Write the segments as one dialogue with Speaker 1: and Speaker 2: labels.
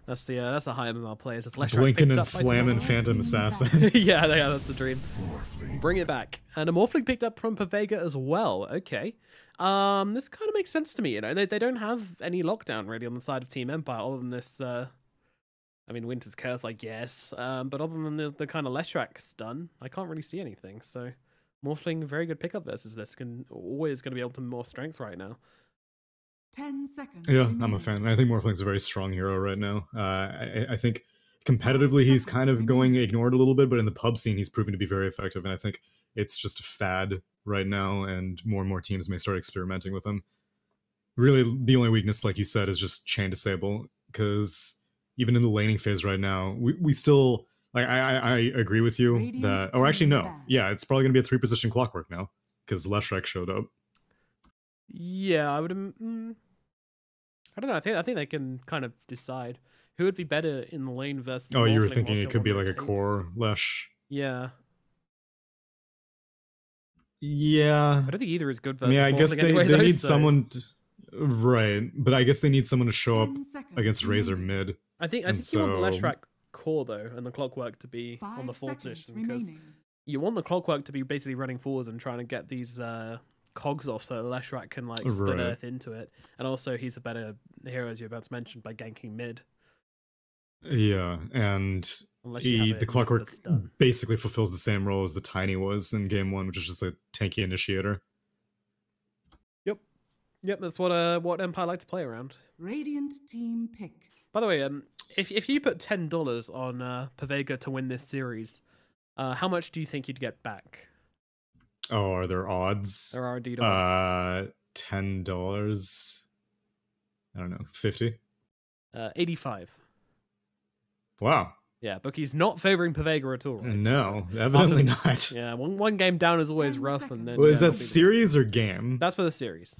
Speaker 1: That's the high MMR players. That's Leshrac
Speaker 2: Blinking and slamming Phantom Assassin.
Speaker 1: yeah, that's the dream. Bring it back. And a Morphling picked up from Pavaga as well. Okay. This kind of makes sense to me, you know. They don't have any lockdown really on the side of Team Empire other than this I mean Winter's Curse, I guess. But other than the kind of Leshrac stun, I can't really see anything. So Morphling, very good pickup versus this. Always going to be able to more strength right now.
Speaker 3: 10 seconds.
Speaker 2: Yeah, I'm a fan. I think Morphling's a very strong hero right now. I think competitively he's kind of going ignored a little bit, but in the pub scene he's proven to be very effective, and I think it's just a fad right now, and more teams may start experimenting with him. Really, the only weakness, like you said, is just chain disable, because even in the laning phase right now, we still... Like, I agree with you that... Oh, actually, no. Yeah, it's probably going to be a 3-position clockwork now, because Leshrac showed up.
Speaker 1: Yeah, I would... I don't know. I think they can kind of decide who would be better in the lane versus.
Speaker 2: Oh, you were thinking it could be like a core Lesh.
Speaker 1: Yeah.
Speaker 2: Yeah.
Speaker 1: I don't think either is good versus.
Speaker 2: Yeah, I guess they need
Speaker 1: so.
Speaker 2: someone. Right, but I guess they need someone to show up against Razor mid.
Speaker 1: I think you want Leshrac core though, and the clockwork to be on the 4th position, because you want the clockwork to be basically running forwards and trying to get these. Cogs off so Leshrac can like split Earth into it, and also he's a better hero, as you're about to mention, by ganking mid.
Speaker 2: Yeah, and the clockwork basically fulfills the same role as the Tiny was in game 1, which is just a tanky initiator.
Speaker 1: Yep, that's what Empire like to play around.
Speaker 3: Radiant team pick.
Speaker 1: By the way, if you put $10 on Pavaga to win this series, how much do you think you'd get back?
Speaker 2: Oh, are there odds?
Speaker 1: There are indeed odds.
Speaker 2: $10. I don't know, 50.
Speaker 1: 85.
Speaker 2: Wow.
Speaker 1: Yeah, Bookie's not favoring Pavaga at all. Right?
Speaker 2: No, evidently not.
Speaker 1: Yeah, one game down is always rough. And
Speaker 2: well, is that series or game?
Speaker 1: That's for the series.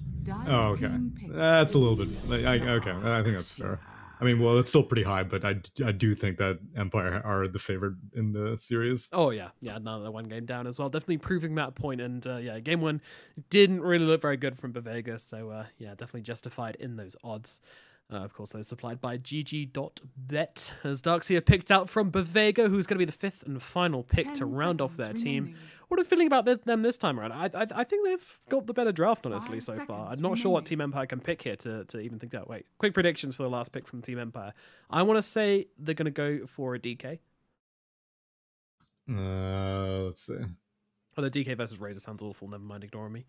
Speaker 2: Oh, okay. That's a little bit. Okay, I think that's fair. I mean, well, it's still pretty high, but I do think that Empire are the favorite in the series.
Speaker 1: Oh, yeah. Yeah, another one game down as well. Definitely proving that point. And yeah, game 1 didn't really look very good from Pavaga. So yeah, definitely justified in those odds. Of course, those supplied by GG.bet. As Darkseer picked out from Pavaga, who's going to be the 5th and final pick to round off their team. What are you feeling about them this time around? I think they've got the better draft, honestly, so far. I'm not sure what Team Empire can pick here to even think that. Wait, quick predictions for the last pick from Team Empire. I want to say they're going to go for a DK.
Speaker 2: Let's see.
Speaker 1: Oh, the DK versus Razor sounds awful. Never mind, ignore me.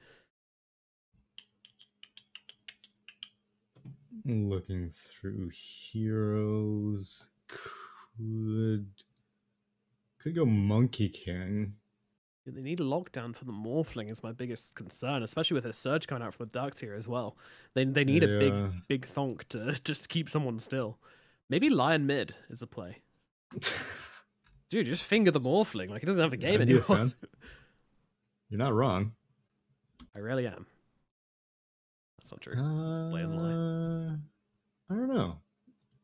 Speaker 2: Looking through heroes, could go Monkey King.
Speaker 1: Yeah, they need a lockdown for the Morphling is my biggest concern, especially with a surge coming out from the Darkseer as well. They need a big thonk to just keep someone still. Maybe Lion mid is a play. Dude, just finger the Morphling like he doesn't have a game anymore.
Speaker 2: You're not wrong.
Speaker 1: I really am. That's not true. It's a play on the line.
Speaker 2: I don't know.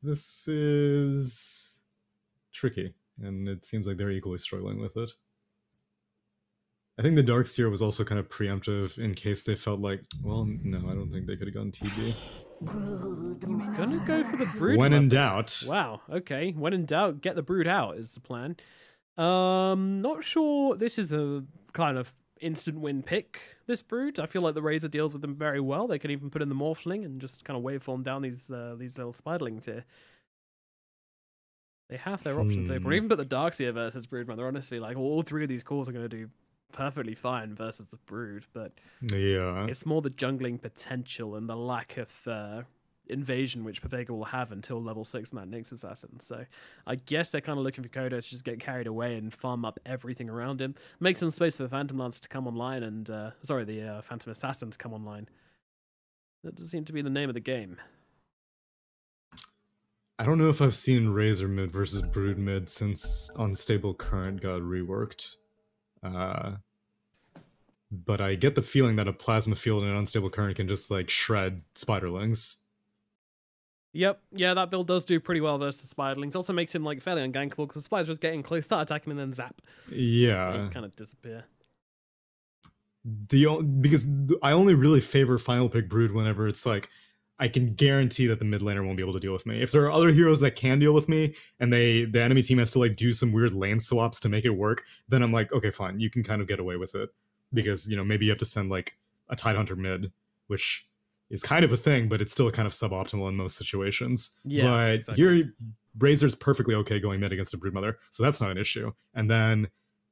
Speaker 2: This is tricky, and it seems like they're equally struggling with it. I think the Darkseer was also kind of preemptive in case they felt like, well, no, I don't think they could have gone TB.
Speaker 1: Gonna go for the Brood.
Speaker 2: When in doubt.
Speaker 1: Wow, okay. When in doubt, get the Brood out is the plan. Not sure this is a kind of instant win pick, this Brood. I feel like the Razor deals with them very well. They can even put in the Morphling and just kind of waveform down these little Spiderlings here. They have their options open. Or even put the Darkseer versus Brood, man. They're honestly like, all 3 of these cores are going to do perfectly fine versus the Brood, but
Speaker 2: yeah,
Speaker 1: it's more the jungling potential and the lack of invasion which Pavaga will have until level 6 on that Nyx Assassin. So I guess they're kind of looking for Kodo to just get carried away and farm up everything around him, make some space for the Phantom Lance to come online, and the Phantom Assassin to come online. That does seem to be the name of the game.
Speaker 2: I don't know if I've seen Razor mid versus Brood mid since Unstable Current got reworked. But I get the feeling that a Plasma Field and an Unstable Current can just like shred Spiderlings.
Speaker 1: Yep, yeah, that build does do pretty well versus Spiderlings. Also makes him like fairly ungankable because the spiders just getting close, start attacking him, and then zap.
Speaker 2: Yeah,
Speaker 1: kind of disappear.
Speaker 2: Because I only really favor final pick Brood whenever it's like I can guarantee that the mid laner won't be able to deal with me. If there are other heroes that can deal with me, and the enemy team has to like do some weird lane swaps to make it work, then I'm like, okay, fine, you can kind of get away with it, because maybe you have to send like a Tidehunter mid, which is kind of a thing, but it's still kind of suboptimal in most situations.
Speaker 1: Yeah,
Speaker 2: but
Speaker 1: exactly.
Speaker 2: Here, Razor's perfectly okay going mid against a Broodmother, so that's not an issue. And then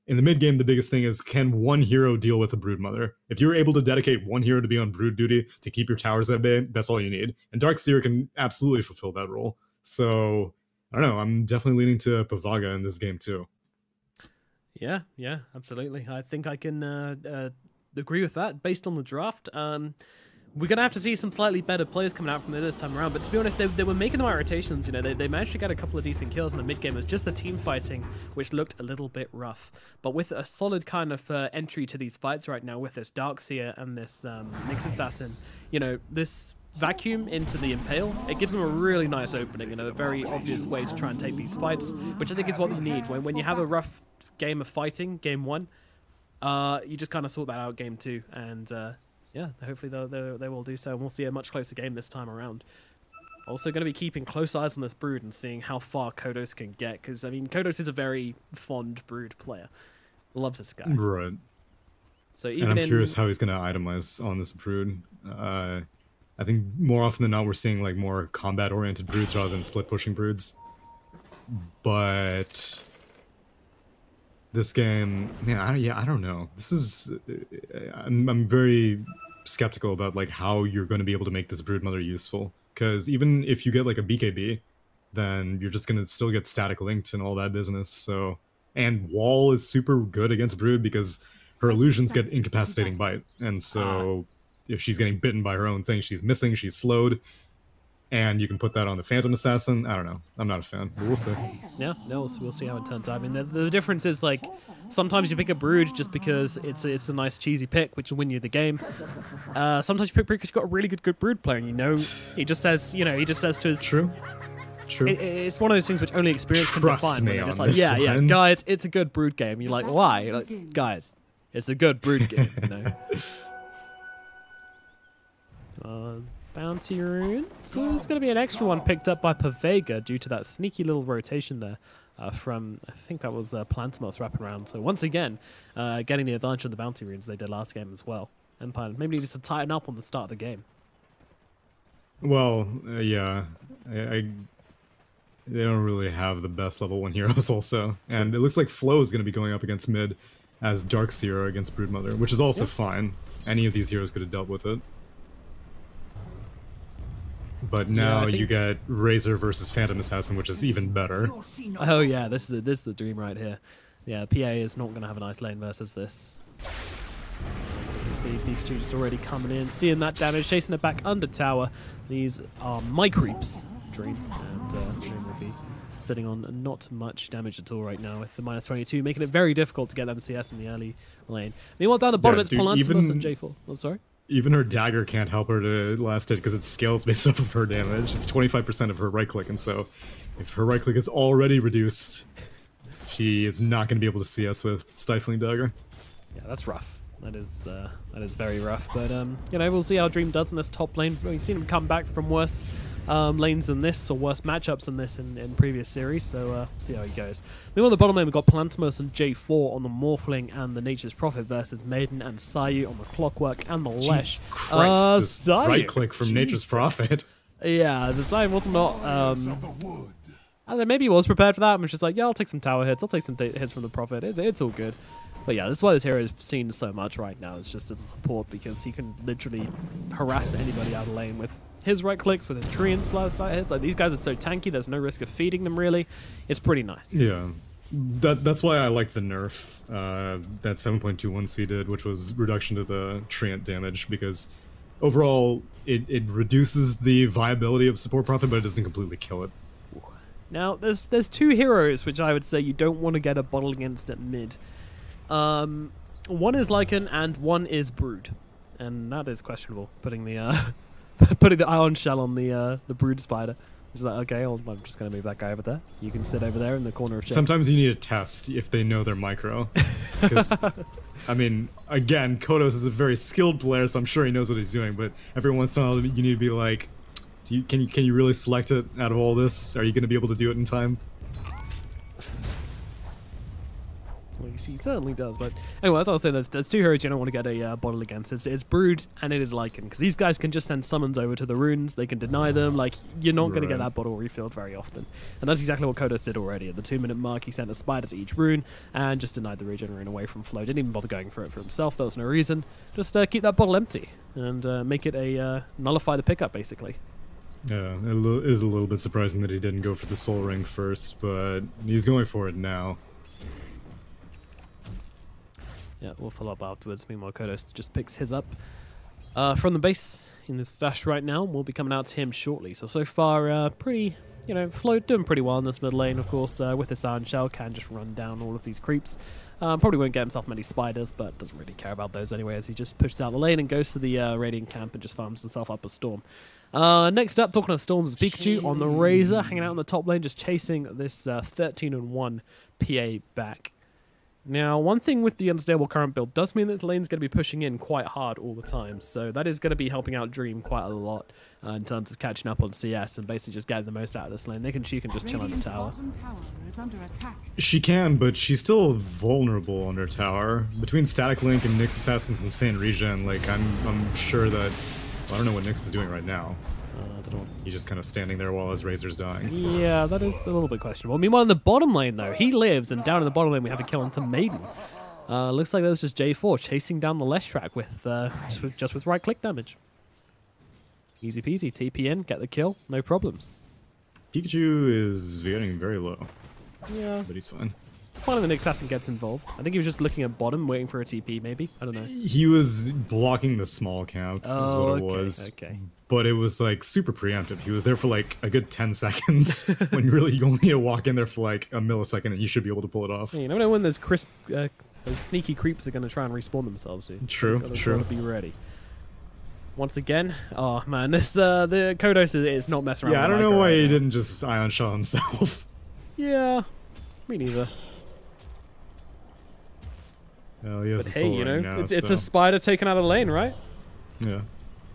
Speaker 2: in the mid game, the biggest thing is, can one hero deal with a Broodmother? If you're able to dedicate one hero to be on Brood duty to keep your towers at bay, that's all you need. And Darkseer can absolutely fulfill that role. So, I don't know, I'm definitely leaning to Pavaga in this game too.
Speaker 1: Yeah, absolutely. I think I can agree with that based on the draft. We're going to have to see some slightly better players coming out from there this time around, but to be honest, they were making the right rotations. They managed to get a couple of decent kills in the mid game. It was just the team fighting which looked a little bit rough. But with a solid kind of entry to these fights right now, with this Darkseer and this Nyx Assassin, this vacuum into the Impale, it gives them a really nice opening and a very obvious way to try and take these fights, which I think is what you need. When you have a rough game of fighting, game one, you just kind of sort that out game two, and yeah, hopefully they will do so, and we'll see a much closer game this time around. Also going to be keeping close eyes on this Brood and seeing how far Kodos can get, because, I mean, Kodos is a very fond Brood player. Loves this guy.
Speaker 2: Right.
Speaker 1: So even
Speaker 2: and I'm curious how he's going to itemize on this Brood. I think more often than not, we're seeing like more combat-oriented Broods rather than split-pushing Broods. But this game, man, I don't know. This is, I'm very skeptical about like how you're going to be able to make this Broodmother useful, because even if you get like a BKB, then you're just going to still get static linked and all that business. So, and Wall is super good against Brood because her illusions get incapacitating bite, and so if she's getting bitten by her own thing, she's missing, she's slowed. And you can put that on the Phantom Assassin. I don't know. I'm not a fan, but we'll see.
Speaker 1: Yeah, no, we'll see how it turns out. I mean, the difference is, like, sometimes you pick a Brood just because it's a nice cheesy pick, which will win you the game. Sometimes you pick Brood because you've got a really good Brood player, and he just says to his...
Speaker 2: True.
Speaker 1: It's one of those things which only experience can define.
Speaker 2: Me on
Speaker 1: it's like,
Speaker 2: this
Speaker 1: yeah,
Speaker 2: one.
Speaker 1: guys, it's a good Brood game. You're like, why? Like, guys, it's a good Brood game, Bounty rune. So there's going to be an extra one picked up by Pavaga due to that sneaky little rotation there from, I think that was Plantimos wrapping around. So once again, getting the advantage of the bounty runes they did last game as well. Empire maybe needs to tighten up on the start of the game.
Speaker 2: Well, yeah. They don't really have the best level 1 heroes also. And it looks like Flo is going to be going up against mid as Darkseer against Broodmother, which is also fine. Any of these heroes could have dealt with it. But now you get Razor versus Phantom Assassin, which is even better.
Speaker 1: Oh yeah, this is the dream right here. Yeah, PA is not going to have a nice lane versus this. See Pikachu just already coming in, stealing that damage, chasing it back under tower. These are my creeps, Dream, and Dream will be sitting on not much damage at all right now with the -22, making it very difficult to get MCS in the early lane. Meanwhile, down the bottom, it's Palantimus and J4. Oh, sorry?
Speaker 2: Even her dagger can't help her to last it because it scales based off of her damage. It's 25% of her right click, and so if her right click is already reduced, she is not going to be able to CS with Stifling Dagger.
Speaker 1: Yeah, that's rough. That is very rough. But we'll see how Dream does in this top lane. We've seen him come back from worse lanes than this, or worse matchups than this in previous series, so we'll see how he goes. Meanwhile, the bottom lane, we've got Palantimos and J4 on the Morphling and the Nature's Prophet versus Maiden and Sayu on the Clockwork and the Lesh.
Speaker 2: Jesus Christ, this right click from Nature's Prophet.
Speaker 1: Yeah, the Sayu was not... I don't know, maybe he was prepared for that, and was just like, yeah, I'll take some tower hits, I'll take some hits from the Prophet, it's all good. But yeah, that's why this hero is seen so much right now. It's just as a support, because he can literally harass anybody out of lane with his right clicks, with his Treant slash hits. Like, these guys are so tanky, there's no risk of feeding them really. It's pretty nice.
Speaker 2: Yeah. That's why I like the nerf that 7.21c did, which was reduction to the Treant damage, because overall it reduces the viability of support Prophet, but it doesn't completely kill it.
Speaker 1: Now, there's two heroes which I would say you don't want to get a bottle against at mid. One is Lycan and one is Brood, and that is questionable. Putting the putting the ion shell on the Brood spider, which is like, okay, I'm just gonna move that guy over there. You can sit over there in the corner of shade.
Speaker 2: Sometimes you need a test if they know they're micro. Because, I mean, again, Kodos is a very skilled player, so I'm sure he knows what he's doing. But every once in a while, you need to be like, Can you really select it out of all this? Are you going to be able to do it in time?
Speaker 1: Well, he certainly does, but anyway, as I was saying, there's two heroes you don't want to get a bottle against. It's Brood and it is Lycan, because these guys can just send summons over to the runes, they can deny them, like, you're not going to get that bottle refilled very often. And that's exactly what Kodos did already. At the 2-minute mark, he sent a spider to each rune, and just denied the regen rune away from Flo. Didn't even bother going for it for himself, there was no reason. Just keep that bottle empty, and make it a, nullify the pickup, basically.
Speaker 2: Yeah, it is a little bit surprising that he didn't go for the soul ring first, but he's going for it now.
Speaker 1: Yeah, we'll follow up afterwards. Meanwhile, Kodos just picks his up from the base in the stash right now. We'll be coming out to him shortly. So far, pretty, Flo doing pretty well in this mid lane, of course, with his Iron Shell. Can just run down all of these creeps. Probably won't get himself many spiders, but doesn't really care about those anyway, as he just pushes out the lane and goes to the Radiant camp and just farms himself up a Storm. Next up, talking of Storms, is Pikachu on the Razor, hanging out in the top lane, just chasing this 13-1 PA back. Now, one thing with the unstable current build does mean that the lane's going to be pushing in quite hard all the time, so that is going to be helping out Dream quite a lot in terms of catching up on CS and basically just getting the most out of this lane. She can just chill on the tower.
Speaker 2: She can, but she's still vulnerable on her tower. Between Static Link and Nyx Assassin's insane regen, like, I'm sure that... Well, I don't know what Nyx is doing right now.
Speaker 1: I don't know.
Speaker 2: He's just kind of standing there while his Razor's dying.
Speaker 1: Yeah, that is a little bit questionable. Meanwhile, in the bottom lane, though, he lives, and down in the bottom lane, we have a kill onto Maiden. Looks like that was just J4 chasing down the Leshrac with just with right-click damage. Easy peasy, TP in, get the kill, no problems.
Speaker 2: Pikachu is getting very low.
Speaker 1: Yeah.
Speaker 2: But he's fine.
Speaker 1: Finally, the Nyx Assassin gets involved. I think he was just looking at bottom, waiting for a TP, maybe? I don't know.
Speaker 2: He was blocking the small camp, is what it was.
Speaker 1: Okay.
Speaker 2: But it was, like, super preemptive. He was there for, like, a good 10 seconds, when really you only need to walk in there for, like, a millisecond, and you should be able to pull it off.
Speaker 1: Yeah, you never know when those those sneaky creeps are going to try and respawn themselves, dude.
Speaker 2: True, true.
Speaker 1: Gotta be ready. Once again, oh man, this the Kodos is not messing around.
Speaker 2: Yeah, I don't know why he didn't just Ion Shell himself.
Speaker 1: Yeah, me neither.
Speaker 2: Well, he has
Speaker 1: But
Speaker 2: a
Speaker 1: hey,
Speaker 2: soul ring now,
Speaker 1: it's a spider taken out of the lane, right?
Speaker 2: Yeah.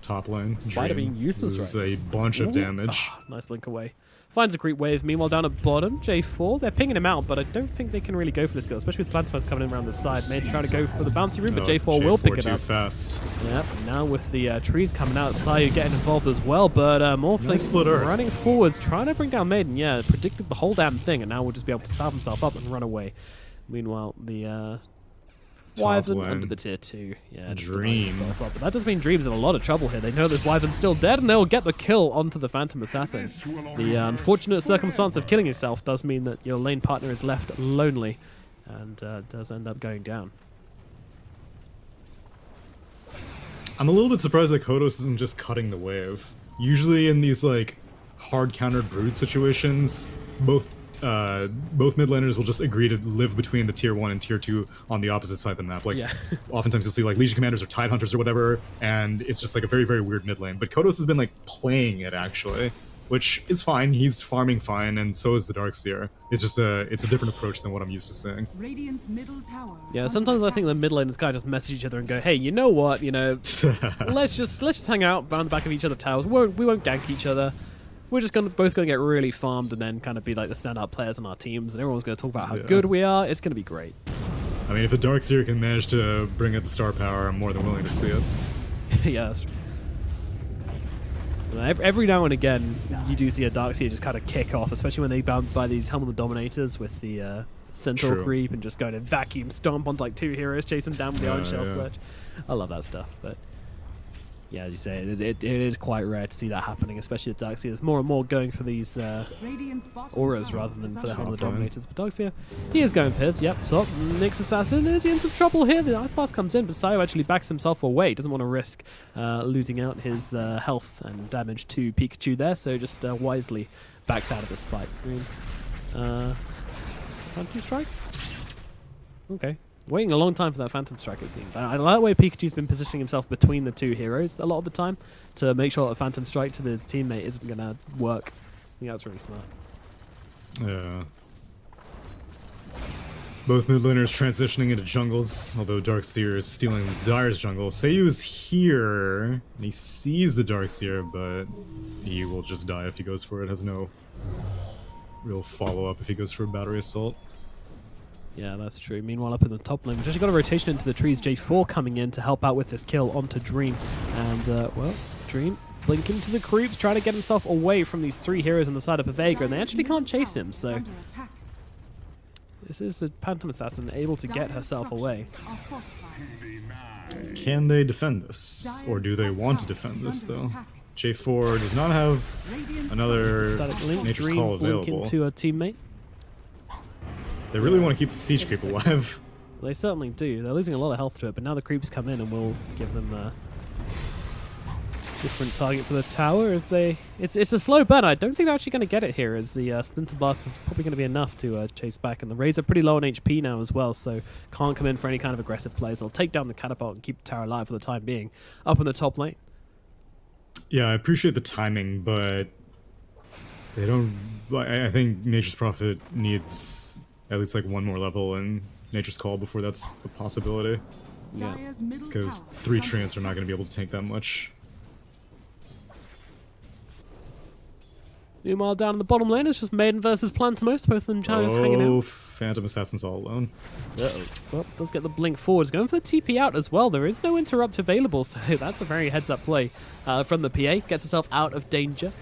Speaker 2: Top lane.
Speaker 1: Spider
Speaker 2: Dream
Speaker 1: being useless
Speaker 2: loses
Speaker 1: right
Speaker 2: a bunch of damage.
Speaker 1: Oh, nice blink away. Finds a creep wave. Meanwhile, down at bottom, J4, they're pinging him out, but I don't think they can really go for this kill, especially with Plantimus coming in around the side. Maybe trying to go for the bounty room, but J4 will pick it up.
Speaker 2: Too fast.
Speaker 1: Yep, now with the trees coming out, Sayu getting involved as well, but Morphling running forwards, trying to bring down Maiden. Yeah, predicted the whole damn thing, and now we'll just be able to salve himself up and run away. Meanwhile, the Wyvern under the tier 2. Yeah,
Speaker 2: Dream.
Speaker 1: But that does mean Dream's in a lot of trouble here. They know this Wyvern's still dead, and they'll get the kill onto the Phantom Assassin. The unfortunate circumstance of killing yourself does mean that your lane partner is left lonely, and does end up going down.
Speaker 2: I'm a little bit surprised that Kodos isn't just cutting the wave. Usually in these, like, hard-countered Brood situations, both mid laners will just agree to live between the tier 1 and tier 2 on the opposite side of the map. Like, oftentimes you'll see like Legion Commanders or Tide Hunters or whatever, and it's just like a very, very weird mid lane. But Kodos has been like playing it actually, which is fine. He's farming fine, and so is the Darkseer. It's just it's a different approach than what I'm used to seeing.
Speaker 3: Radiant's middle tower.
Speaker 1: Yeah, sometimes I think the mid laners kind of just message each other and go, "Hey, you know what? Let's just hang out around the back of each other's towers. We won't gank each other. We're just both gonna get really farmed and then kind of be like the standout players on our teams, and everyone's gonna talk about how good we are. It's gonna be great."
Speaker 2: I mean, if a Darkseer can manage to bring out the star power, I'm more than willing to see it.
Speaker 1: Yeah, that's true. Every now and again, you do see a Darkseer just kind of kick off, especially when they bound by these Helm of the Dominators with the Centaur creep and just going to vacuum stomp onto like 2 heroes chasing down with the Iron Shell Search. I love that stuff, but yeah, as you say, it is quite rare to see that happening, especially with Darkseer. There's more and more going for these auras rather than for the Helm of the Dominators. But Darkseer, he is going for his. Yep, top. Nyx Assassin is in some trouble here. The Ice Blast comes in, but Sayu actually backs himself away. Doesn't want to risk losing out his health and damage to Pikachu there, so just wisely backs out of the fight. Phantom Strike? Okay. Waiting a long time for that Phantom Strike, it seems. I like the way Pikachu's been positioning himself between the 2 heroes a lot of the time to make sure that a Phantom Strike to his teammate isn't going to work. I think that's really smart.
Speaker 2: Yeah. Both mid laners transitioning into jungles, although Darkseer is stealing Dire's jungle. Seiyu's here, and he sees the Darkseer, but he will just die if he goes for it. Has no real follow-up if he goes for a battery assault.
Speaker 1: Yeah, that's true. Meanwhile, up in the top lane, we've actually got a rotation into the trees. J4 coming in to help out with this kill onto Dream. And, well, Dream blinking to the creeps, trying to get himself away from these three heroes on the side of Pavaga, and they actually can't chase him, so... This is a Phantom Assassin able to get herself away.
Speaker 2: Can they defend this? Or do they want to defend this, though? J4 does not have another Nature's Call available.
Speaker 1: Into a teammate.
Speaker 2: They really want to keep the siege creep alive.
Speaker 1: They certainly do. They're losing a lot of health to it, but now the creeps come in and we'll give them a different target for the tower. As it's a slow burn. I don't think they're actually going to get it here, as the Splinter Blast is probably going to be enough to chase back. And the Raids are pretty low on HP now as well, so can't come in for any kind of aggressive plays. They'll take down the catapult and keep the tower alive for the time being. Up in the top lane.
Speaker 2: Yeah, I appreciate the timing, but they don't... I think Nature's Prophet needs at least like one more level in Nature's Call before that's a possibility.
Speaker 1: Yeah,
Speaker 2: because 3 treants are not going to be able to tank that much.
Speaker 1: Meanwhile, down in the bottom lane, it's just Maiden versus Plantimos. Both of them just hanging out.
Speaker 2: Phantom Assassin's all alone.
Speaker 1: Well, does get the blink forwards. Going for the TP out as well. There is no interrupt available, so that's a very heads-up play from the PA. Gets herself out of danger.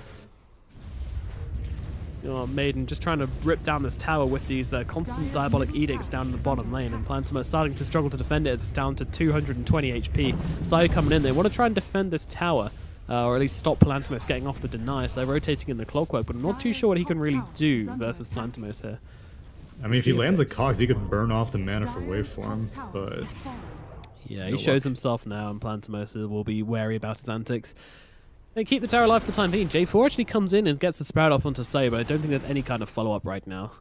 Speaker 1: Maiden just trying to rip down this tower with these constant diabolic edicts down in the bottom lane, and Plantimos starting to struggle to defend it. It's down to 220 HP. Sai coming in. They want to try and defend this tower. Or at least stop Plantimos getting off the deny, so they're rotating in the clockwork, but I'm not too sure what he can really do versus Plantimos here.
Speaker 2: I mean, if he lands a Cogs, he could burn off the mana for waveform, but...
Speaker 1: Yeah, he shows himself now, and Plantimos will be wary about his antics. They keep the tower alive for the time being. J4 actually comes in and gets the sprout off onto Say, but I don't think there's any kind of follow-up right now.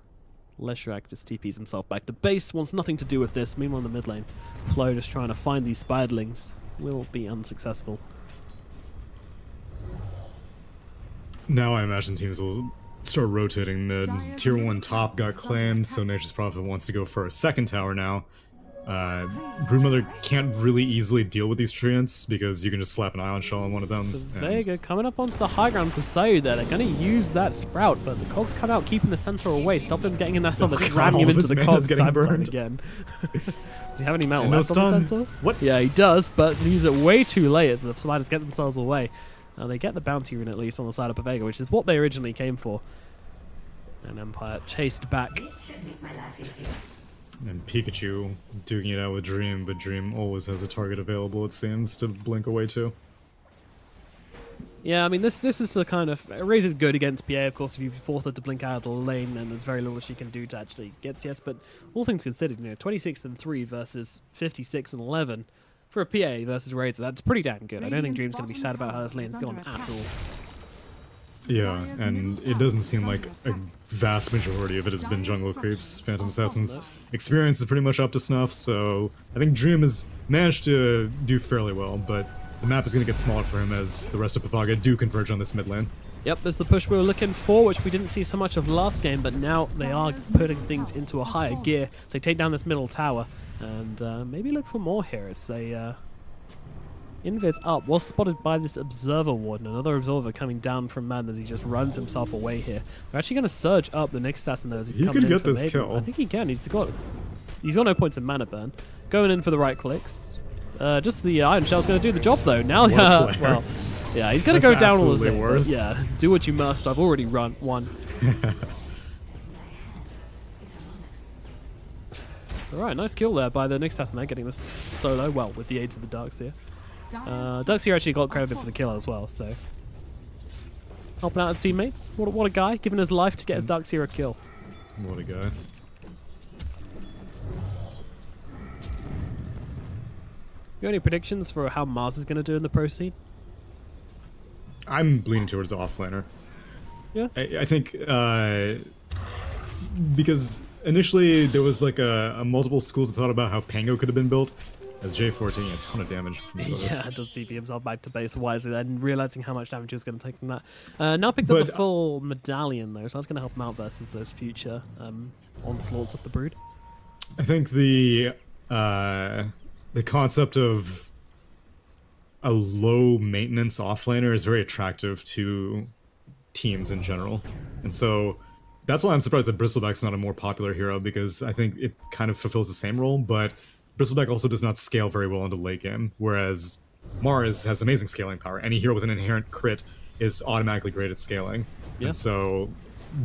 Speaker 1: Leshrac just TPs himself back to base, wants nothing to do with this. Meanwhile, in the mid lane, Flo just trying to find these spiderlings. Will be unsuccessful.
Speaker 2: Now I imagine teams will start rotating mid. Tier 1 top got claimed, so Nature's Prophet wants to go for a second tower now. Broodmother can't really easily deal with these treants because you can just slap an Ion Shell on one of them.
Speaker 1: Vega coming up onto the high ground to say that they're going to use that sprout, but the Cogs come out keeping the center away. Stop him getting in that center, ramming him into the Cogs time again. Does he have any metal left on the center?
Speaker 2: What?
Speaker 1: Yeah, he does, but he uses it way too late as the Spiders get themselves away. They get the bounty rune at least on the side of Pavaga, which is what they originally came for. And Empire chased back.
Speaker 2: And Pikachu duking it out with Dream, but Dream always has a target available, it seems, to blink away to.
Speaker 1: Yeah, I mean, this is the kind of... Raze is good against PA, of course, if you force her to blink out of the lane, and there's very little she can do to actually get CS, but all things considered, 26-3 versus 56-11. For a PA versus Razor, that's pretty damn good. I don't think Dream's going to be sad about how this lane's gone at all.
Speaker 2: Yeah, and it doesn't seem like a vast majority of it has been jungle creeps. Phantom Assassin's experience is pretty much up to snuff, so I think Dream has managed to do fairly well, but the map is going to get smaller for him as the rest of Pavaga do converge on this mid lane.
Speaker 1: Yep, there's the push we were looking for, which we didn't see so much of last game, but now they are putting things into a higher gear. So they take down this middle tower, and maybe look for more here. It's a... Invis up, was spotted by this Observer Warden, another Observer coming down from Man as he just runs himself away here. They're actually going to surge up the next assassin though as he's coming in.
Speaker 2: He could get
Speaker 1: for
Speaker 2: this
Speaker 1: Maiden.
Speaker 2: kill.
Speaker 1: I think he can. He's got no points in mana burn. Going in for the right clicks. Just the Iron Shell's going to do the job though. Now, well, yeah, he's going to go down all the same. Yeah, do what you must. I've already won. Alright, nice kill there by the next assassin there, getting this solo, well, with the aids of the Darkseer. Darkseer actually got credited for the kill as well, so... Helping out his teammates. What a guy, giving his life to get his Darkseer a kill.
Speaker 2: What a guy.
Speaker 1: You got any predictions for how Mars is going to do in the pro scene?
Speaker 2: I'm leaning towards offlaner.
Speaker 1: Yeah?
Speaker 2: I think, because initially there was like a multiple schools that thought about how Pango could have been built, as J4 taking a ton of damage from the bonus.
Speaker 1: Yeah, does TP himself back to base wisely then, realizing how much damage he was going to take from that. Now picked up the full medallion though, so that's going to help him out versus those future onslaughts of the Brood.
Speaker 2: I think the concept of a low maintenance offlaner is very attractive to teams in general, and so that's why I'm surprised that Bristleback's not a more popular hero, because I think it kind of fulfills the same role, but Bristleback also does not scale very well into late game, whereas Mars has amazing scaling power. Any hero with an inherent crit is automatically great at scaling,
Speaker 1: Yeah.
Speaker 2: and so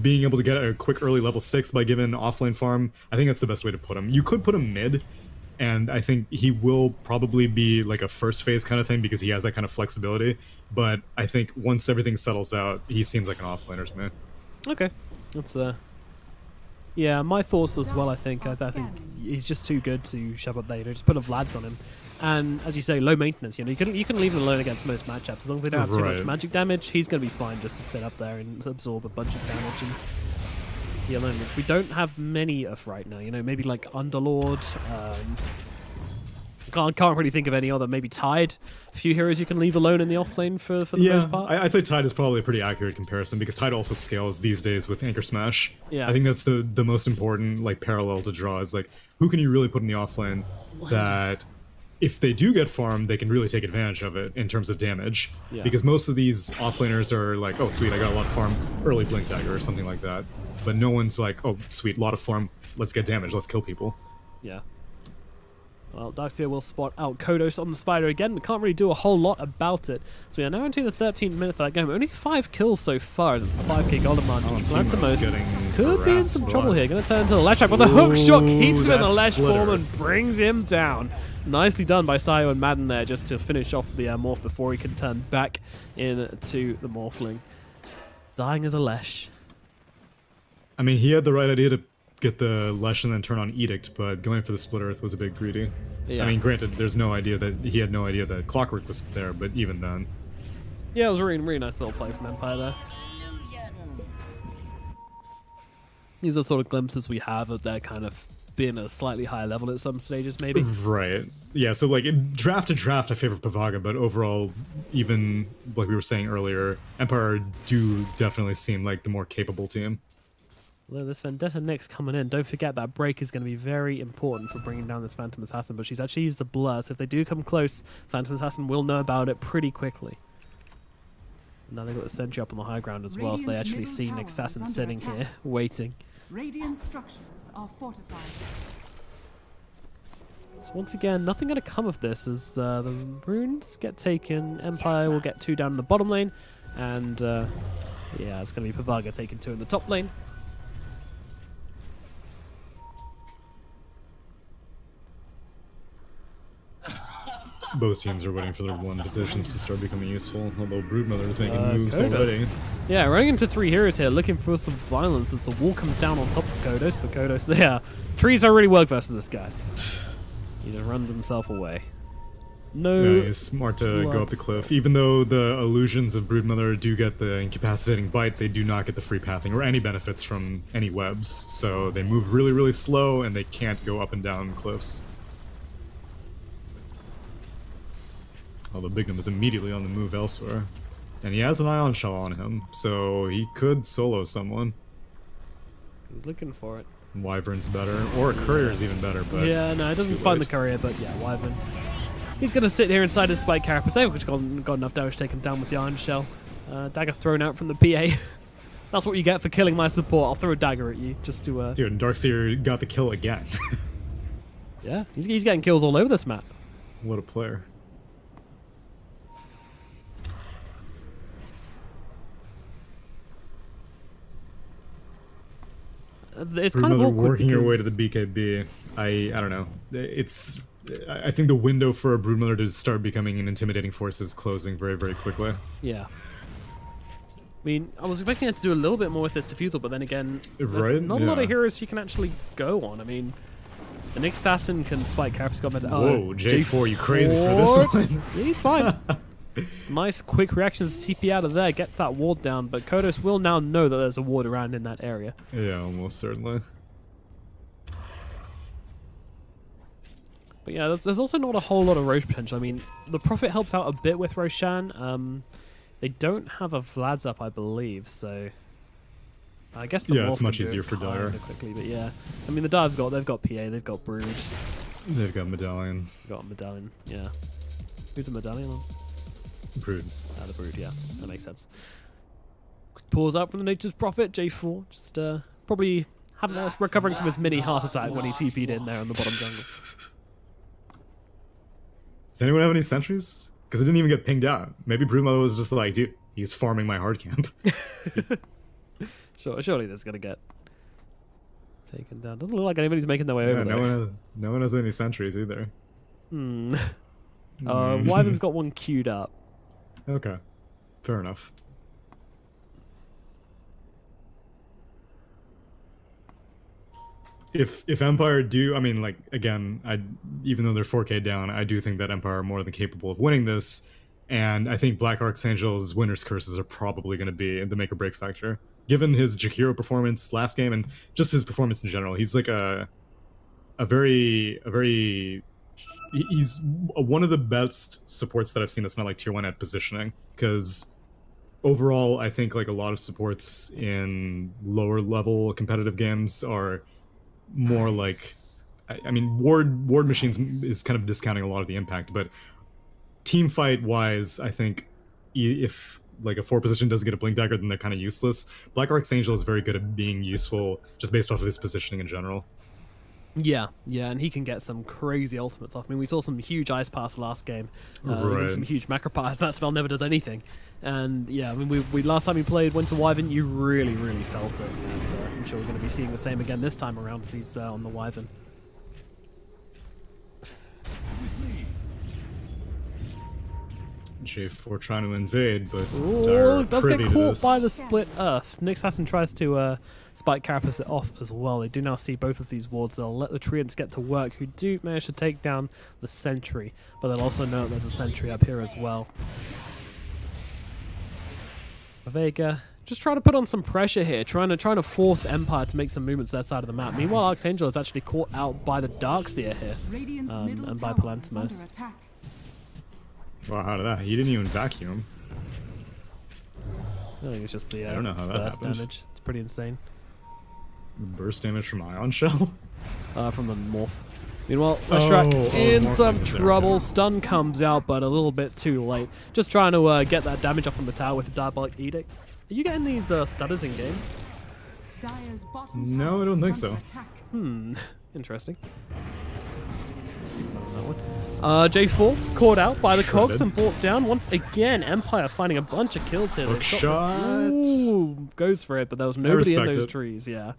Speaker 2: being able to get a quick early level 6 by given offlane farm, I think that's the best way to put him. You could put him mid, and I think he will probably be like a first phase kind of thing because he has that kind of flexibility, but I think once everything settles out, he seems like an offlaner to me.
Speaker 1: Okay, that's yeah, my thoughts as well. I think think he's just too good to shove up there. You know, just put a Vlad's on him, and as you say, low maintenance. You know, you can leave him alone against most matchups as long as they don't have too much magic damage. He's going to be fine just to sit up there and absorb a bunch of damage and heal in, which we don't have many of right now. You know, maybe like Underlord. Can't really think of any other. Maybe Tide. A few heroes you can leave alone in the offlane for the most part.
Speaker 2: I'd say Tide is probably a pretty accurate comparison because Tide also scales these days with Anchor Smash.
Speaker 1: Yeah.
Speaker 2: I think that's the most important like parallel to draw is like who can you really put in the offlane that if they do get farmed, they can really take advantage of it in terms of damage.
Speaker 1: Yeah.
Speaker 2: Because most of these offlaners are like, oh sweet, I got a lot of farm, early Blink Dagger or something like that. But no one's like, oh sweet, a lot of farm, let's get damage, let's kill people.
Speaker 1: Yeah. Well, Darkseer will spot out Kodos on the Spider again, but can't really do a whole lot about it. So we are now into the 13th minute of that game. Only 5 kills so far. It's a 5k gold demand. Could be in some trouble here. Going to turn to the ledge track, but the hook shot keeps him in the ledge form and brings him down. Nicely done by Sayo and Madden there, just to finish off the morph before he can turn back into the morphling. Dying as a Lesh.
Speaker 2: I mean, he had the right idea to get the Lesh and then turn on Edict, but going for the Split Earth was a bit greedy.
Speaker 1: Yeah.
Speaker 2: I mean, granted, he had no idea that Clockwork was there, but even then.
Speaker 1: Yeah, it was a really nice little play from Empire there. These are sort of glimpses we have of their kind of being at a slightly higher level at some stages, maybe.
Speaker 2: Right. Yeah, so like draft to draft, I favor Pavaga, but overall, even like we were saying earlier, Empire do definitely seem like the more capable team.
Speaker 1: Well, this Vendetta Nyx coming in. Don't forget that break is going to be very important for bringing down this Phantom Assassin, but she's actually used the blur, so if they do come close, Phantom Assassin will know about it pretty quickly. Now they've got the sentry up on the high ground as well, so they actually see Nyx Assassin sitting here, waiting.
Speaker 3: Radiant structures are fortified.
Speaker 1: So once again, nothing going to come of this as the runes get taken. Empire will get 2 down in the bottom lane, and yeah, it's going to be Pavaga taking 2 in the top lane.
Speaker 2: Both teams are waiting for their 1 positions to start becoming useful, although Broodmother is making moves already.
Speaker 1: Yeah, running into 3 heroes here, looking for some violence as the wall comes down on top of Kodos, but Kodos, yeah, trees don't really work versus this guy. He just runs himself away. No,
Speaker 2: he's smart to go up the cliff. Even though the illusions of Broodmother do get the incapacitating bite, they do not get the free pathing or any benefits from any webs. So they move really, really slow, and they can't go up and down cliffs. Although Bignum is immediately on the move elsewhere. And he has an Ion Shell on him, so he could solo someone.
Speaker 1: He's looking for it.
Speaker 2: Wyvern's better, or a Courier's even better, but...
Speaker 1: Yeah, no, it doesn't find the Courier, but yeah, Wyvern. He's going to sit here inside his Spike Carapace, which got enough damage taken down with the Iron Shell. Dagger thrown out from the PA. That's what you get for killing my support. I'll throw a dagger at you, just to...
Speaker 2: Dude, Darkseer got the kill again.
Speaker 1: Yeah, he's getting kills all over this map.
Speaker 2: What a player.
Speaker 1: It's kind of awkward
Speaker 2: working your way to the BKB. I don't know. I think the window for a Broodmother to start becoming an intimidating force is closing very, very quickly.
Speaker 1: Yeah. I mean, I was expecting it to do a little bit more with this defusal, but then again, there's not a lot of heroes she can actually go on. I mean, the Nyx Assassin can spike Carapace got better.
Speaker 2: Whoa, J4, you crazy for this one?
Speaker 1: Yeah, he's fine. Nice quick reactions to TP out of there, gets that ward down, but Kodos will now know that there's a ward around in that area.
Speaker 2: Yeah, almost certainly.
Speaker 1: But yeah, there's also not a whole lot of Roche potential. I mean, the Prophet helps out a bit with Roshan. They don't have a Vlad's up, I believe, so... I guess the
Speaker 2: Yeah,
Speaker 1: Wolf
Speaker 2: it's much
Speaker 1: can do
Speaker 2: easier
Speaker 1: it
Speaker 2: for Dire.
Speaker 1: kinda quickly, but yeah. I mean, the Dire's they've got PA, they've got Brood,
Speaker 2: They've got Medallion.
Speaker 1: they've got Medallion, yeah. Who's a Medallion on?
Speaker 2: Brood.
Speaker 1: The Brood, yeah. That makes sense. Quick pause out from the Nature's Prophet, J4. Just probably recovering from his mini heart attack when he TP'd in there in the bottom jungle.
Speaker 2: Does anyone have any sentries? Because it didn't even get pinged out. Maybe Broodmother was just like, dude, he's farming my hard camp.
Speaker 1: Surely this is gonna get taken down. Doesn't look like anybody's making their way over there.
Speaker 2: No one has any sentries either.
Speaker 1: Wyvern's got one queued up.
Speaker 2: Okay, fair enough. If Empire do, I mean, like, again, even though they're 4K down, I do think that Empire are more than capable of winning this, and I think Black Archangel's winner's curses are probably going to be the make or break factor. Given his Jakiro performance last game and just his performance in general, he's like he's one of the best supports that I've seen that's not like tier 1 at positioning, because overall I think like a lot of supports in lower level competitive games are more like, I mean, Ward Machines is kind of discounting a lot of the impact, but team fight wise, I think if like a 4 position doesn't get a Blink Dagger, then they're kind of useless. Black Archangel is very good at being useful just based off of his positioning in general.
Speaker 1: Yeah, and he can get some crazy ultimates off. I mean, we saw some huge Ice Pass last game, even some huge Macro Pass. That spell never does anything. And yeah, I mean, we last time he played Winter Wyvern, you really felt it. And I'm sure we're going to be seeing the same again this time around as he's on the Wyvern.
Speaker 2: J4 trying to invade, but
Speaker 1: does get caught by the split Earth. Nyx Assassin tries to spike Carapace off as well. They do now see both of these wards. They'll let the Treants get to work, who do manage to take down the Sentry, but they'll also know there's a Sentry up here as well. Pavaga just trying to put on some pressure here, trying to force Empire to make some movements to their side of the map. Meanwhile, Archangel is actually caught out by the Darkseer here, and by Palantimos.
Speaker 2: Wow, how did that? He didn't even vacuum.
Speaker 1: I think it's just the
Speaker 2: I don't know how that
Speaker 1: burst
Speaker 2: happened.
Speaker 1: damage. It's pretty insane.
Speaker 2: Burst damage from Ion Shell?
Speaker 1: From the Morph. Meanwhile, Leshrac in some trouble.
Speaker 2: Okay.
Speaker 1: Stun comes out, but a little bit too late. Just trying to get that damage off on the tower with the Diabolic Edict. Are you getting these stutters in game?
Speaker 2: No, I don't think so.
Speaker 1: Interesting. J4 caught out by the Cogs and brought down once again. Empire finding a bunch of kills here.
Speaker 2: Hook shot.
Speaker 1: Ooh, goes for it, but there was nobody in those trees. Yeah,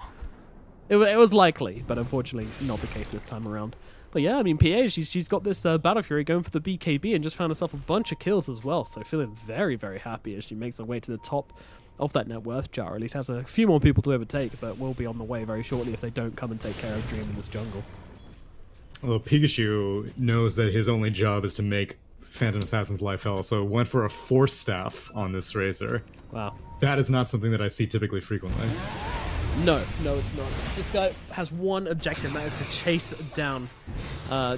Speaker 1: it was likely, but unfortunately not the case this time around. But yeah, I mean, PA, she's got this Battle Fury going for the BKB and just found herself a bunch of kills as well. So feeling very happy as she makes her way to the top of that net worth chart. Or at least has a few more people to overtake, but will be on the way very shortly if they don't come and take care of Dream in this jungle.
Speaker 2: Well, Pikachu knows that his only job is to make Phantom Assassin's life hell, so went for a Force Staff on this Racer.
Speaker 1: Wow.
Speaker 2: That is not something that I see typically frequently.
Speaker 1: No, it's not. This guy has one objective, and that is to chase down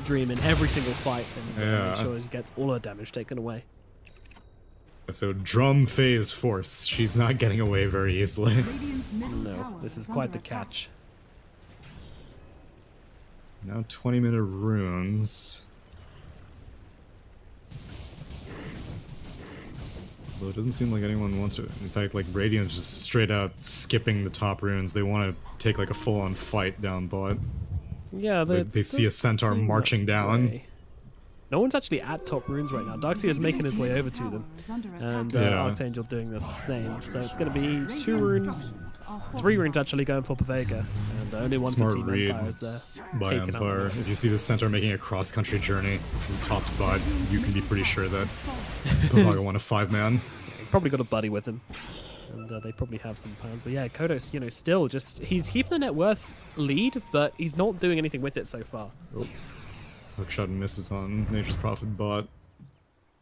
Speaker 1: Dream in every single fight and make sure he gets all her damage taken away.
Speaker 2: So Drum Phase Force, she's not getting away very easily.
Speaker 1: No, this is quite the catch.
Speaker 2: Now 20-minute runes. Although it doesn't seem like anyone wants to. In fact, like Radiant's just straight out skipping the top runes. They want to take like a full-on fight down bot.
Speaker 1: Yeah,
Speaker 2: they see a centaur marching down.
Speaker 1: No one's actually at top runes right now. Darkseer is making his way over to them, and Archangel doing the same. So it's going to be 2 runes, 3 runes actually going for Pavaga, and only one for Team Empire is there.
Speaker 2: By Empire. If you see the centaur making a cross-country journey from top to bot, you can be pretty sure that Pavaga won a 5-man.
Speaker 1: He's probably got a buddy with him, and they probably have some plans. But yeah, Kodos, still just he's keeping the net worth lead, but he's not doing anything with it so far.
Speaker 2: Oh. Hookshot misses on Nature's Prophet bot.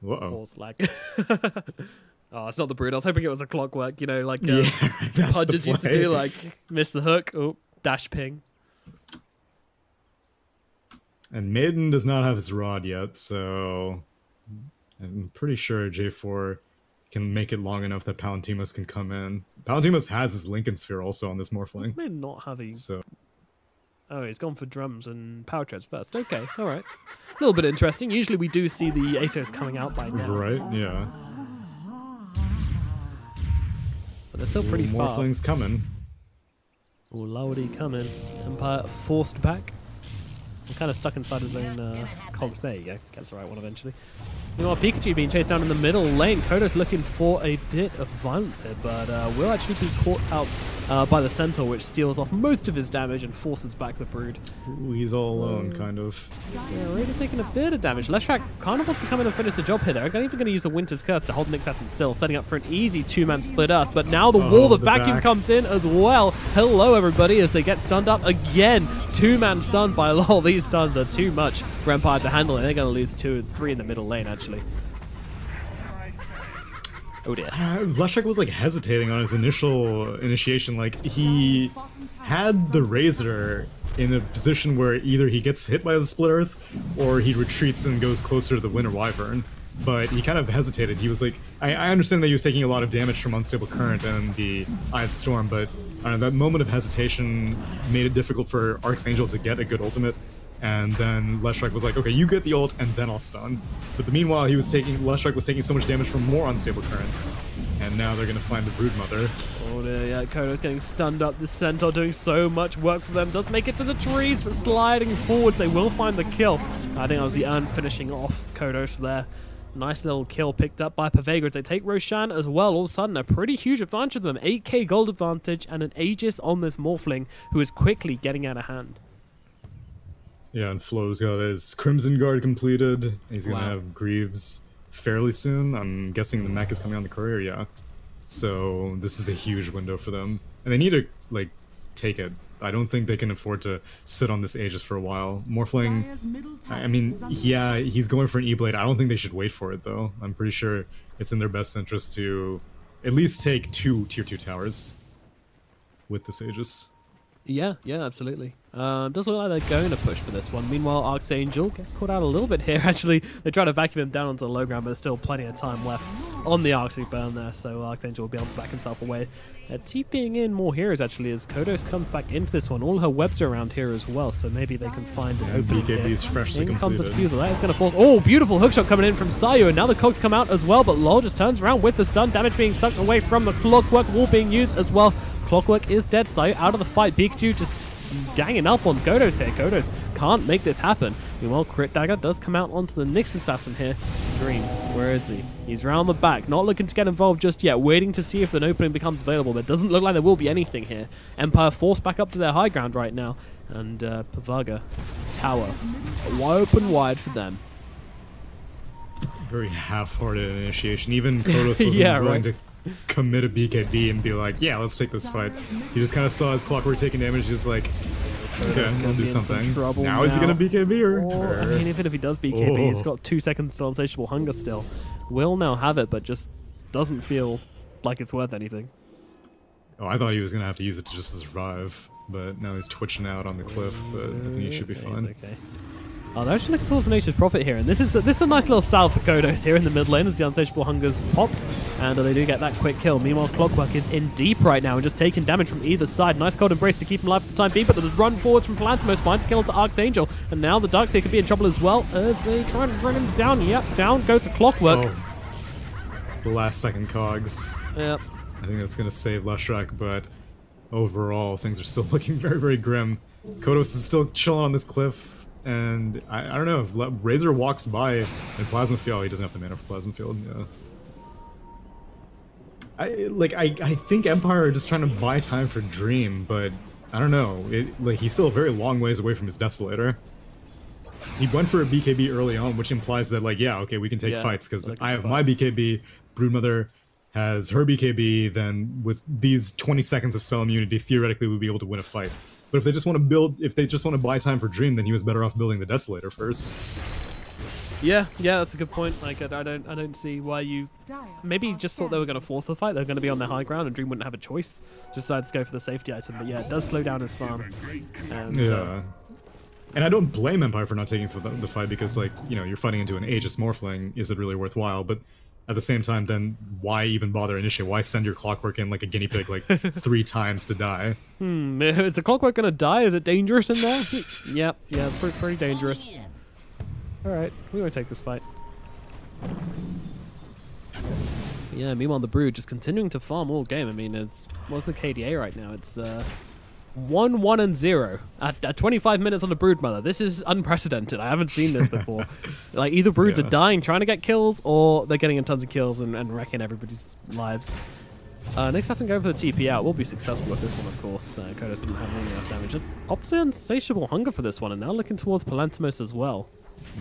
Speaker 2: Whoa.
Speaker 1: Pause lag. Oh, it's not the Brood. I was hoping it was a clockwork, like Pudges used to do, like miss the hook. Oh, dash ping.
Speaker 2: And Maiden does not have his rod yet, so I'm pretty sure J4 can make it long enough that Palantimos can come in Palantimos has his Lincoln Sphere also on this Morphling.
Speaker 1: May not have a...
Speaker 2: So
Speaker 1: Oh, he's gone for drums and power treads first. Okay, all right. A little bit interesting. Usually we do see the Atos coming out by now.
Speaker 2: right, yeah.
Speaker 1: But they're still pretty fast.
Speaker 2: Morphling's coming.
Speaker 1: Oh, Lowdy coming. Empire forced back. I'm kind of stuck inside his own cogs. There you go. Gets the right one eventually. Meanwhile, Pikachu being chased down in the middle lane. Kodos looking for a bit of violence here, but will actually be caught out by the Centaur, which steals off most of his damage and forces back the Brood.
Speaker 2: Ooh, he's all alone, kind of.
Speaker 1: Yeah, Razor taking a bit of damage. Leshrac kind of wants to come in and finish the job here. They're even going to use the Winter's Curse to hold Nick Assassin still, setting up for an easy two-man split Earth. But now the wall, the vacuum comes in as well. Hello, everybody, as they get stunned up again. Two-man stun by LOL. These stuns are too much for Empire to handle, and they're going to lose 2 and 3 in the middle lane, actually. Oh dear.
Speaker 2: Leshrac was like hesitating on his initial initiation. Like he had the Razor in a position where either he gets hit by the Split Earth or he retreats and goes closer to the Winter Wyvern. But he kind of hesitated. He was like, I understand that he was taking a lot of damage from Unstable Current and the Eye of the Storm, but I don't know, that moment of hesitation made it difficult for Archangel to get a good ultimate. And then Leshrac was like, okay, you get the ult, and then I'll stun. But meanwhile, Leshrac was taking so much damage from more Unstable Currents. And now they're going to find the Broodmother.
Speaker 1: Oh dear, yeah, Kodo's getting stunned up. The Centaur doing so much work for them. Does make it to the trees, but sliding forwards, they will find the kill. I think that was the Urn finishing off Kodos there. Nice little kill picked up by Pavaga as they take Roshan as well. All of a sudden, a pretty huge advantage of them. 8k gold advantage and an Aegis on this Morphling, who is quickly getting out of hand.
Speaker 2: Yeah, and Flo's got his Crimson Guard completed. He's gonna have Greaves fairly soon. I'm guessing the mech is coming on the courier, yeah. So this is a huge window for them. And they need to, like, take it. I don't think they can afford to sit on this Aegis for a while. Morphling, I mean, yeah, he's going for an E-Blade. I don't think they should wait for it, though. I'm pretty sure it's in their best interest to at least take 2 tier 2 towers with this Aegis.
Speaker 1: Yeah, absolutely. Does look like they're going to push for this one. Meanwhile, Archangel gets caught out a little bit here. Actually, they try to vacuum him down onto the low ground, but there's still plenty of time left on the Arctic burn there, so Archangel will be able to back himself away. TPing in more heroes, actually, as Kodos comes back into this one. All her webs are around here as well, so maybe they can find an opening here.
Speaker 2: BKB's freshly
Speaker 1: in comes the
Speaker 2: completed.
Speaker 1: defusal. That is going to force... Oh, beautiful hookshot coming in from Sayu, and now the cogs come out as well, but LOL just turns around with the stun. Damage being sucked away from the Clockwork wall being used as well. Clockwork is dead. Sayu out of the fight. Pikachu just ganging up on Kodos here. Kodos can't make this happen. Meanwhile, Crit Dagger does come out onto the Nyx Assassin here. Dream, where is he? He's round the back, not looking to get involved just yet, waiting to see if an opening becomes available. But it doesn't look like there will be anything here. Empire forced back up to their high ground right now. And Pavaga, Tower, open wide for them.
Speaker 2: Very half-hearted initiation. Even Kodos wasn't willing to commit a BKB and be like, yeah, let's take this fight. He just kind of saw his Clockwork taking damage. He's like, okay, I'll do something. Now is he going to BKB or?
Speaker 1: I mean, even if he does BKB, he's got 2 seconds till Insatiable Hunger still. Will now have it, but just doesn't feel like it's worth anything.
Speaker 2: Oh, I thought he was going to have to use it to just survive, but now he's twitching out on the cliff, but I think he should be fine.
Speaker 1: Okay. Oh, they're actually looking towards the Nature's Prophet here, and this is a nice little salve for Kodos here in the mid lane as the Unsatiable Hunger's popped, and they do get that quick kill. Meanwhile, Clockwork is in deep right now and just taking damage from either side. Nice cold embrace to keep him alive for the time being, but there's run forwards from Phalantimos, finds kill to Archangel, and now the Darkseer could be in trouble as well as they try and run him down. Yep, down goes to Clockwork.
Speaker 2: Oh, the last second cogs.
Speaker 1: Yep.
Speaker 2: I think that's going to save Leshrac, but overall, things are still looking very, very grim. Kodos is still chilling on this cliff. And I don't know, if Razor walks by in Plasma Field, he doesn't have the mana for Plasma Field, yeah. I think Empire are just trying to buy time for Dream, but I don't know. He's still a very long ways away from his Desolator. He went for a BKB early on, which implies that, like, yeah, okay, we can take fights, because I have my BKB, Broodmother has her BKB, then with these 20 seconds of spell immunity, theoretically we'd be able to win a fight. But if they just want to buy time for Dream, then he was better off building the Desolator first.
Speaker 1: Yeah, that's a good point. Like, I don't see why you maybe just thought they were going to force the fight. They were going to be on their high ground, and Dream wouldn't have a choice. Just decided to go for the safety item. But yeah, it does slow down his farm. And,
Speaker 2: yeah. And I don't blame Empire for not taking the fight because, like, you know, you're fighting into an Aegis Morphling. Is it really worthwhile? But at the same time, then why even bother initiating? Why send your clockwork in like a guinea pig like 3 times to die?
Speaker 1: Is the clockwork gonna die? Is it dangerous in there? Yep, yeah, it's pretty dangerous. Alright, we won't take this fight. Yeah, meanwhile the Brood just continuing to farm all game. I mean, what's the KDA right now? It's 1-1-0 at 25 minutes on the Brood Mother. This is unprecedented. I haven't seen this before. Like, either Broods are dying trying to get kills, or they're getting in tons of kills and wrecking everybody's lives. Nyx hasn't going for the TP out. Will be successful with this one, of course. Kodos doesn't have nearly enough damage. Just pops the Insatiable Hunger for this one, and now looking towards Palantimos as well.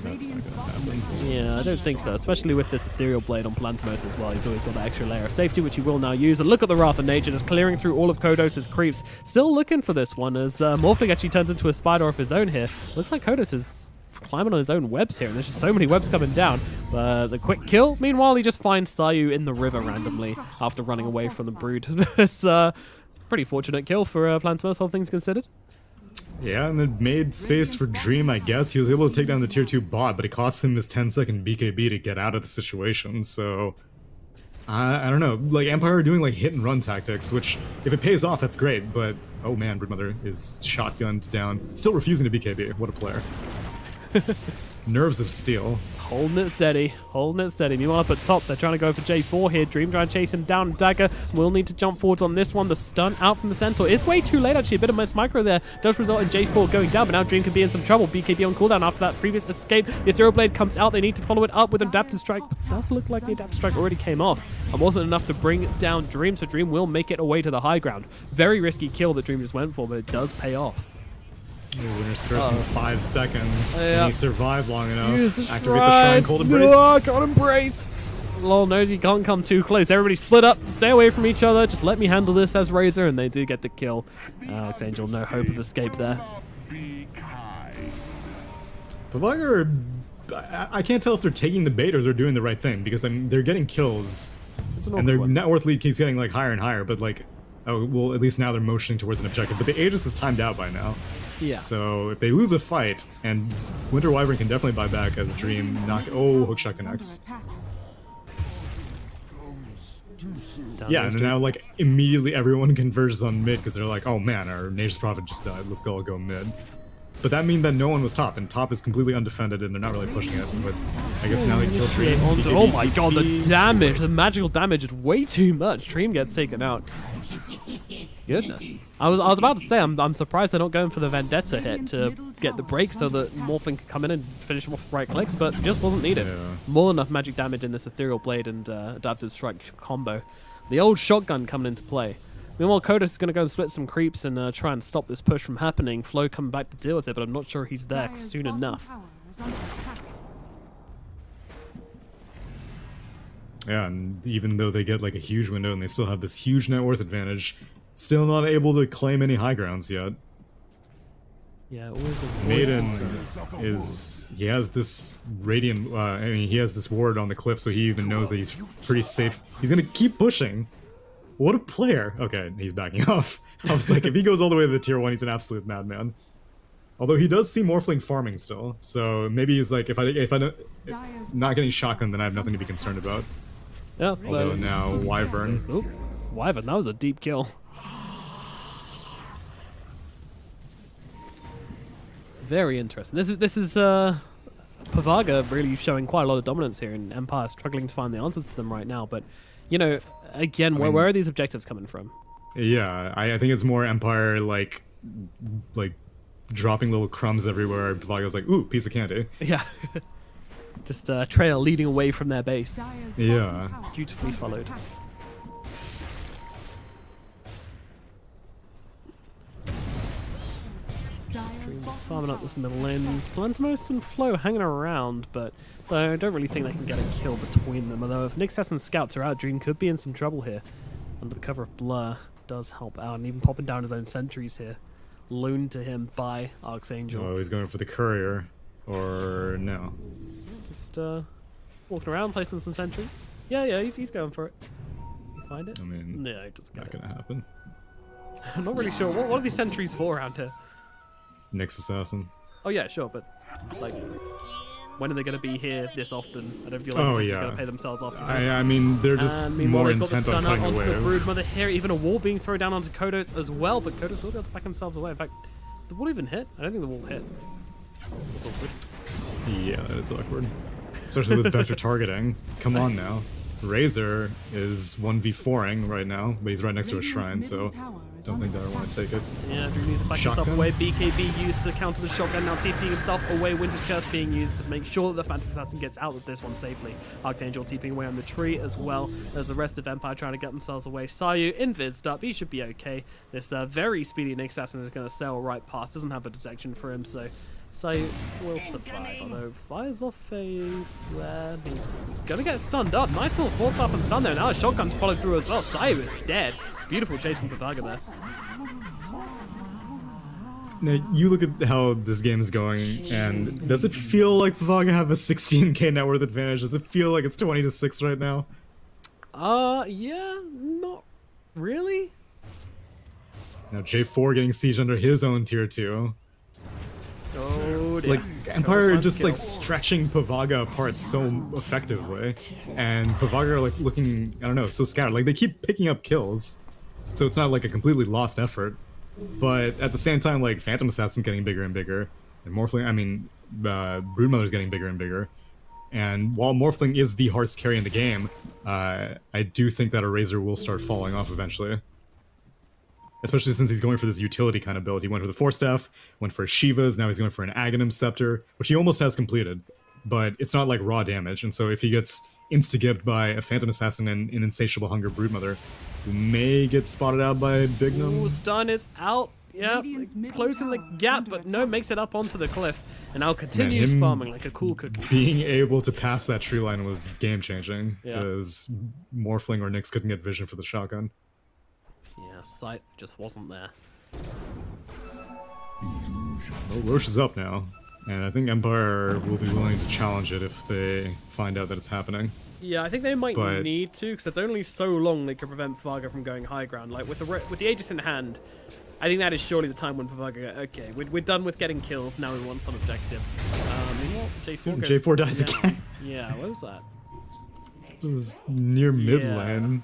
Speaker 2: That's not gonna happen.
Speaker 1: Yeah, I don't think so, especially with this Ethereal Blade on Palantimos as well. He's always got that extra layer of safety, which he will now use. And look at the Wrath of Nature, just clearing through all of Kodos' creeps. Still looking for this one, as Morphling actually turns into a spider of his own here. Looks like Kodos is climbing on his own webs here, and there's just so many webs coming down. But the quick kill, meanwhile, he just finds Sayu in the river randomly after running away from the Brood. It's a pretty fortunate kill for Palantimos, all things considered.
Speaker 2: Yeah, and it made space for Dream, I guess. He was able to take down the tier 2 bot, but it cost him his 10-second BKB to get out of the situation, so... I don't know. Like, Empire are doing, like, hit-and-run tactics, which, if it pays off, that's great, but... Oh man, Broodmother is shotgunned down. Still refusing to BKB. What a player. Nerves of steel.
Speaker 1: Just holding it steady, holding it steady. Meanwhile, up at top, they're trying to go for J4 here. Dream trying to chase him down. Dagger will need to jump forwards on this one. The stun out from the Centaur is way too late, actually. A bit of miss micro there does result in J4 going down, but now Dream could be in some trouble. BKB on cooldown after that previous escape. The Ethereal Blade comes out. They need to follow it up with an Adaptive Strike, but it does look like the Adaptive Strike already came off and wasn't enough to bring down Dream, so Dream will make it away to the high ground. Very risky kill that Dream just went for, but it does pay off.
Speaker 2: Winner's curse in 5 seconds. Can he survive long enough? Activate the
Speaker 1: shrine.
Speaker 2: Shrine, Cold Embrace.
Speaker 1: Oh, Cold Embrace. Lol knows he can't come too close. Everybody split up, stay away from each other. Just let me handle this as Razor, and they do get the kill. Angel, no hope of escape there.
Speaker 2: Pavaga, I can't tell if they're taking the bait or they're doing the right thing, because I mean, they're getting kills, and their net worth lead keeps getting like higher and higher, but like, oh, well, at least now they're motioning towards an objective, but the Aegis is timed out by now.
Speaker 1: Yeah.
Speaker 2: So if they lose a fight, and Winter Wyvern can definitely buy back as Dream knock. Oh, hookshot connects. Yeah, and now like immediately everyone converges on mid because they're like, oh man, our Nature's Prophet just died. Let's all go mid. But that means that no one was top, and top is completely undefended, and they're not really pushing it. But I guess now they kill Dream.
Speaker 1: Oh my god, the damage, the magical damage is way too much. Dream gets taken out. Goodness. I was about to say, I'm surprised they're not going for the Vendetta hit to get the break so that Morphling can come in and finish him off with right clicks, but just wasn't needed.
Speaker 2: Yeah.
Speaker 1: More than enough magic damage in this Ethereal Blade and Adaptive Strike combo. The old shotgun coming into play. Meanwhile, Kodos is going to go and split some creeps and try and stop this push from happening. Flo coming back to deal with it, but I'm not sure he's there soon enough.
Speaker 2: Yeah, and even though they get like a huge window and they still have this huge net worth advantage, still not able to claim any high grounds yet.
Speaker 1: Yeah, always
Speaker 2: Maiden he has this radiant, I mean, he has this ward on the cliff, so he even knows that he's pretty safe. He's gonna keep pushing. What a player. Okay, he's backing off. I was like, if he goes all the way to the tier 1, he's an absolute madman. Although he does see Morphling farming still, so maybe he's like, if I don't, not getting shotgun, then I have nothing to be concerned about.
Speaker 1: Yeah.
Speaker 2: Although now Wyvern.
Speaker 1: Oh, Wyvern, that was a deep kill. Very interesting. This is Pavaga really showing quite a lot of dominance here, and Empire struggling to find the answers to them right now. But you know, again, where are these objectives coming from?
Speaker 2: Yeah, I think it's more Empire like dropping little crumbs everywhere. Pavaga's like, ooh, piece of candy.
Speaker 1: Yeah. Just a trail leading away from their base.
Speaker 2: Yeah.
Speaker 1: Beautifully followed. Dream's farming up this middle lane. Palantimos and Flo hanging around, but I don't really think they can get a kill between them. Although if Nyx and Scouts are out, Dream could be in some trouble here. Under the cover of Blur does help out, and even popping down his own sentries here. Loaned to him by Archangel.
Speaker 2: Oh, he's going for the courier. Or no.
Speaker 1: Just walking around, placing some sentries. Yeah, he's going for it. You find it?
Speaker 2: I mean,
Speaker 1: no, it doesn't get
Speaker 2: not
Speaker 1: it.
Speaker 2: gonna happen.
Speaker 1: I'm not really sure. What are these sentries for around here?
Speaker 2: Nyx assassin.
Speaker 1: Oh yeah, sure, but like, When are they going to be here this often? I don't feel like
Speaker 2: Oh,
Speaker 1: they're
Speaker 2: yeah.
Speaker 1: just going to pay themselves off.
Speaker 2: I mean, they're just
Speaker 1: And meanwhile,
Speaker 2: more
Speaker 1: they've got the
Speaker 2: intent on
Speaker 1: stun out
Speaker 2: cutting
Speaker 1: onto the
Speaker 2: away.
Speaker 1: Broodmother here. Even a wall being thrown down onto Kodos as well, but Kodos will be able to back themselves away. In fact, did the wall even hit? I don't think the wall hit. That's awkward.
Speaker 2: Yeah, that is awkward. Especially with vector targeting. Come on now. Razor is 1v4ing right now, but he's right next to a shrine, so don't think that I want to take it.
Speaker 1: Yeah, Drew needs to back himself
Speaker 2: Shotgun.
Speaker 1: away. BKB used to counter the shotgun, now TPing himself away. Winter's Curse being used to make sure that the Phantom Assassin gets out of this one safely. Archangel TPing away on the tree as well as the rest of Empire trying to get themselves away. Sayu invised up, he should be okay. This very speedy Nick Assassin is going to sail right past, doesn't have a detection for him, so Sayu will survive, although fires off a flare. He's gonna get stunned up. Nice little force up and stun there. Now a shotgun followed through as well. Sayu is dead. Beautiful chase from Pavaga there.
Speaker 2: Now, you look at how this game is going, and does it feel like Pavaga have a 16k net worth advantage? Does it feel like it's 20-6 right now?
Speaker 1: Yeah, not really.
Speaker 2: Now, J4 getting siege under his own tier 2.
Speaker 1: Oh, dear.
Speaker 2: Like, Empire just like stretching Pavaga apart so effectively, and Pavaga like looking, I don't know, so scattered. Like, they keep picking up kills, so it's not like a completely lost effort. But at the same time, like, Phantom Assassin's getting bigger and bigger, and Broodmother's getting bigger and bigger. And while Morphling is the hardest carry in the game, I do think that a Razor will start falling off eventually. Especially since he's going for this utility kind of build. He went for the Force Staff, went for Shivas, now he's going for an Aghanim Scepter, which he almost has completed. But it's not like raw damage, and so if he gets insta-gibbed by a Phantom Assassin and an Insatiable Hunger Broodmother, who may get spotted out by Bignum.
Speaker 1: Ooh, stun is out. Yep, closing the gap, but no, makes it up onto the cliff. And now continues farming like a cool cookie.
Speaker 2: Being able to pass that tree line was game-changing,
Speaker 1: Yeah.
Speaker 2: because Morphling or Nyx couldn't get vision for the shotgun.
Speaker 1: Yeah, sight just wasn't there.
Speaker 2: Well, Roche is up now, and I think Empire will be willing to challenge it if they find out that it's happening.
Speaker 1: Yeah, I think they might
Speaker 2: But-
Speaker 1: need to, because there's only so long they can prevent Pavaga from going high ground. Like, with the Aegis in hand, I think that is surely the time when Pavaga go, okay, we're done with getting kills, now we want some objectives. J4 goes
Speaker 2: J4 dies
Speaker 1: down.
Speaker 2: again.
Speaker 1: Yeah, what was that?
Speaker 2: It was near mid
Speaker 1: Yeah.
Speaker 2: lane.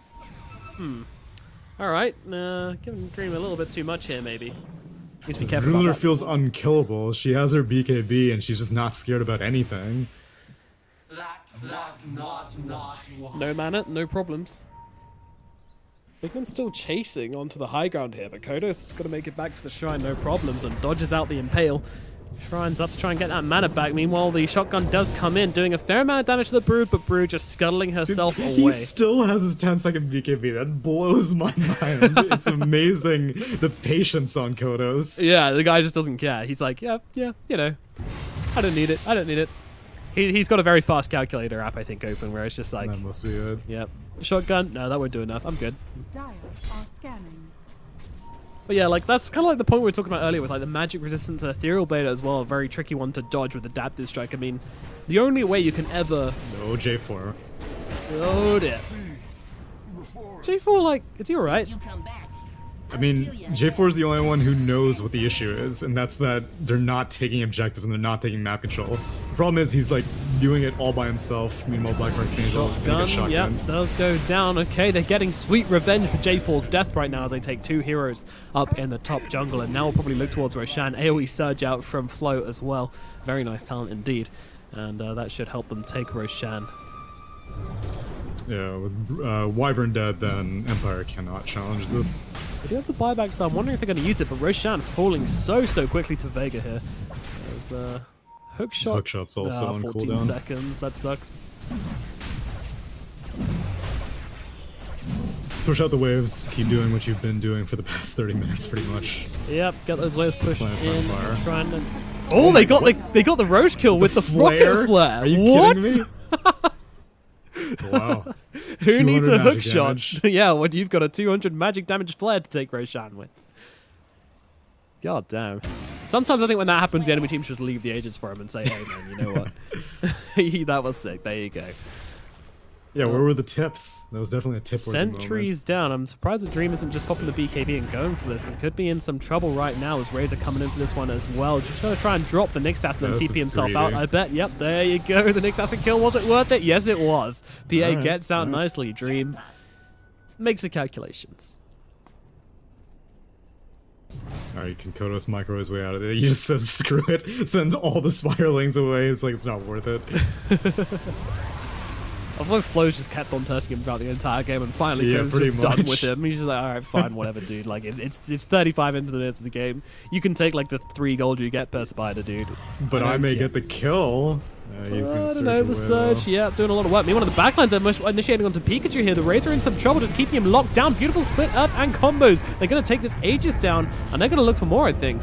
Speaker 1: Alright, giving Dream a little bit too much here, maybe. Need to be careful
Speaker 2: Broodmother
Speaker 1: about that.
Speaker 2: feels unkillable. She has her BKB, and she's just not scared about anything.
Speaker 1: No mana, no problems. Bignum's still chasing onto the high ground here, but Kodo's got to make it back to the shrine, no problems, and dodges out the Impale. Shrine's up to try and get that mana back. Meanwhile, the shotgun does come in, doing a fair amount of damage to the Brood, but Brood just scuttling herself
Speaker 2: He
Speaker 1: away.
Speaker 2: still has his 10-second BKB. That blows my mind. It's amazing the patience on Kodos.
Speaker 1: Yeah, the guy just doesn't care. He's like, yeah, you know, I don't need it. He's got a very fast calculator app, I think, open, where it's just like,
Speaker 2: That must be it.
Speaker 1: yep, shotgun, no, that won't do enough, I'm good.
Speaker 3: Dire are scanning.
Speaker 1: But yeah, like, that's kind of like the point we were talking about earlier with like the magic resistance to Ethereal Blade as well, a very tricky one to dodge with Adaptive Strike. I mean, the only way you can ever...
Speaker 2: No, J4.
Speaker 1: Oh dear. J4, like, is he alright?
Speaker 2: I mean, J4 is the only one who knows what the issue is, and that's that they're not taking objectives and they're not taking map control. The problem is he's like doing it all by himself. Meanwhile, Blackheart's Angel
Speaker 1: Gun,
Speaker 2: gets
Speaker 1: yep,
Speaker 2: shotgunned.
Speaker 1: does go down. Okay, they're getting sweet revenge for J4's death right now as they take two heroes up in the top jungle, and now we'll probably look towards Roshan. AoE surge out from Flo as well. Very nice talent indeed, and that should help them take Roshan.
Speaker 2: Yeah, with Wyvern dead, then Empire cannot challenge this.
Speaker 1: They do have the buyback, so I'm wondering if they're going to use it, but Roshan falling so quickly to Vega here. There's hook shot.
Speaker 2: Hookshot's also on
Speaker 1: 14
Speaker 2: cooldown.
Speaker 1: seconds, that sucks.
Speaker 2: Push out the waves, keep doing what you've been doing for the past 30 minutes, pretty much.
Speaker 1: Yep, get those waves pushed
Speaker 2: Playing
Speaker 1: in.
Speaker 2: fire.
Speaker 1: Trying to... Oh, they got the Roche kill with the rocket flare.
Speaker 2: Are you
Speaker 1: what?
Speaker 2: kidding me? Wow.
Speaker 1: Who needs a
Speaker 2: 200
Speaker 1: hook
Speaker 2: magic
Speaker 1: shot?
Speaker 2: damage.
Speaker 1: Yeah, when you've got a 200 magic damage flare to take Roshan with. God damn. Sometimes I think when that happens, the enemy team should leave the Aegis for him and say, hey man, you know what? That was sick. There you go.
Speaker 2: Yeah, where were the tips? That was definitely a tip-worthy moment.
Speaker 1: Sentries down. I'm surprised that Dream isn't just popping the BKB and going for this, because could be in some trouble right now as Razor coming in for this one as well. Just going to try and drop the Nyx Assassin and TP himself out, I bet. Yep, there you go. The Nyx Assassin kill, was it worth it? Yes, it was. PA gets out nicely. Dream makes the calculations.
Speaker 2: Alright, you can Kodos micro his way out of there. He just says screw it, sends all the spiralings away. It's like, it's not worth it.
Speaker 1: Although Flo's just kept on testing him throughout the entire game, and finally
Speaker 2: Yeah,
Speaker 1: Kodos
Speaker 2: pretty
Speaker 1: just done
Speaker 2: much.
Speaker 1: with him. He's just like, alright, fine, whatever, dude. Like, it's 35 into the minutes of the game. You can take, like, the 3 gold you get per spider, dude.
Speaker 2: But I may get the kill. He's
Speaker 1: I
Speaker 2: gonna
Speaker 1: don't know, the
Speaker 2: surge
Speaker 1: Surge, yeah, doing a lot of work. Meanwhile, the backlines are initiating onto Pikachu here. The Razor in some trouble, just keeping him locked down. Beautiful split up and combos. They're going to take this Aegis down, and they're going to look for more, I think.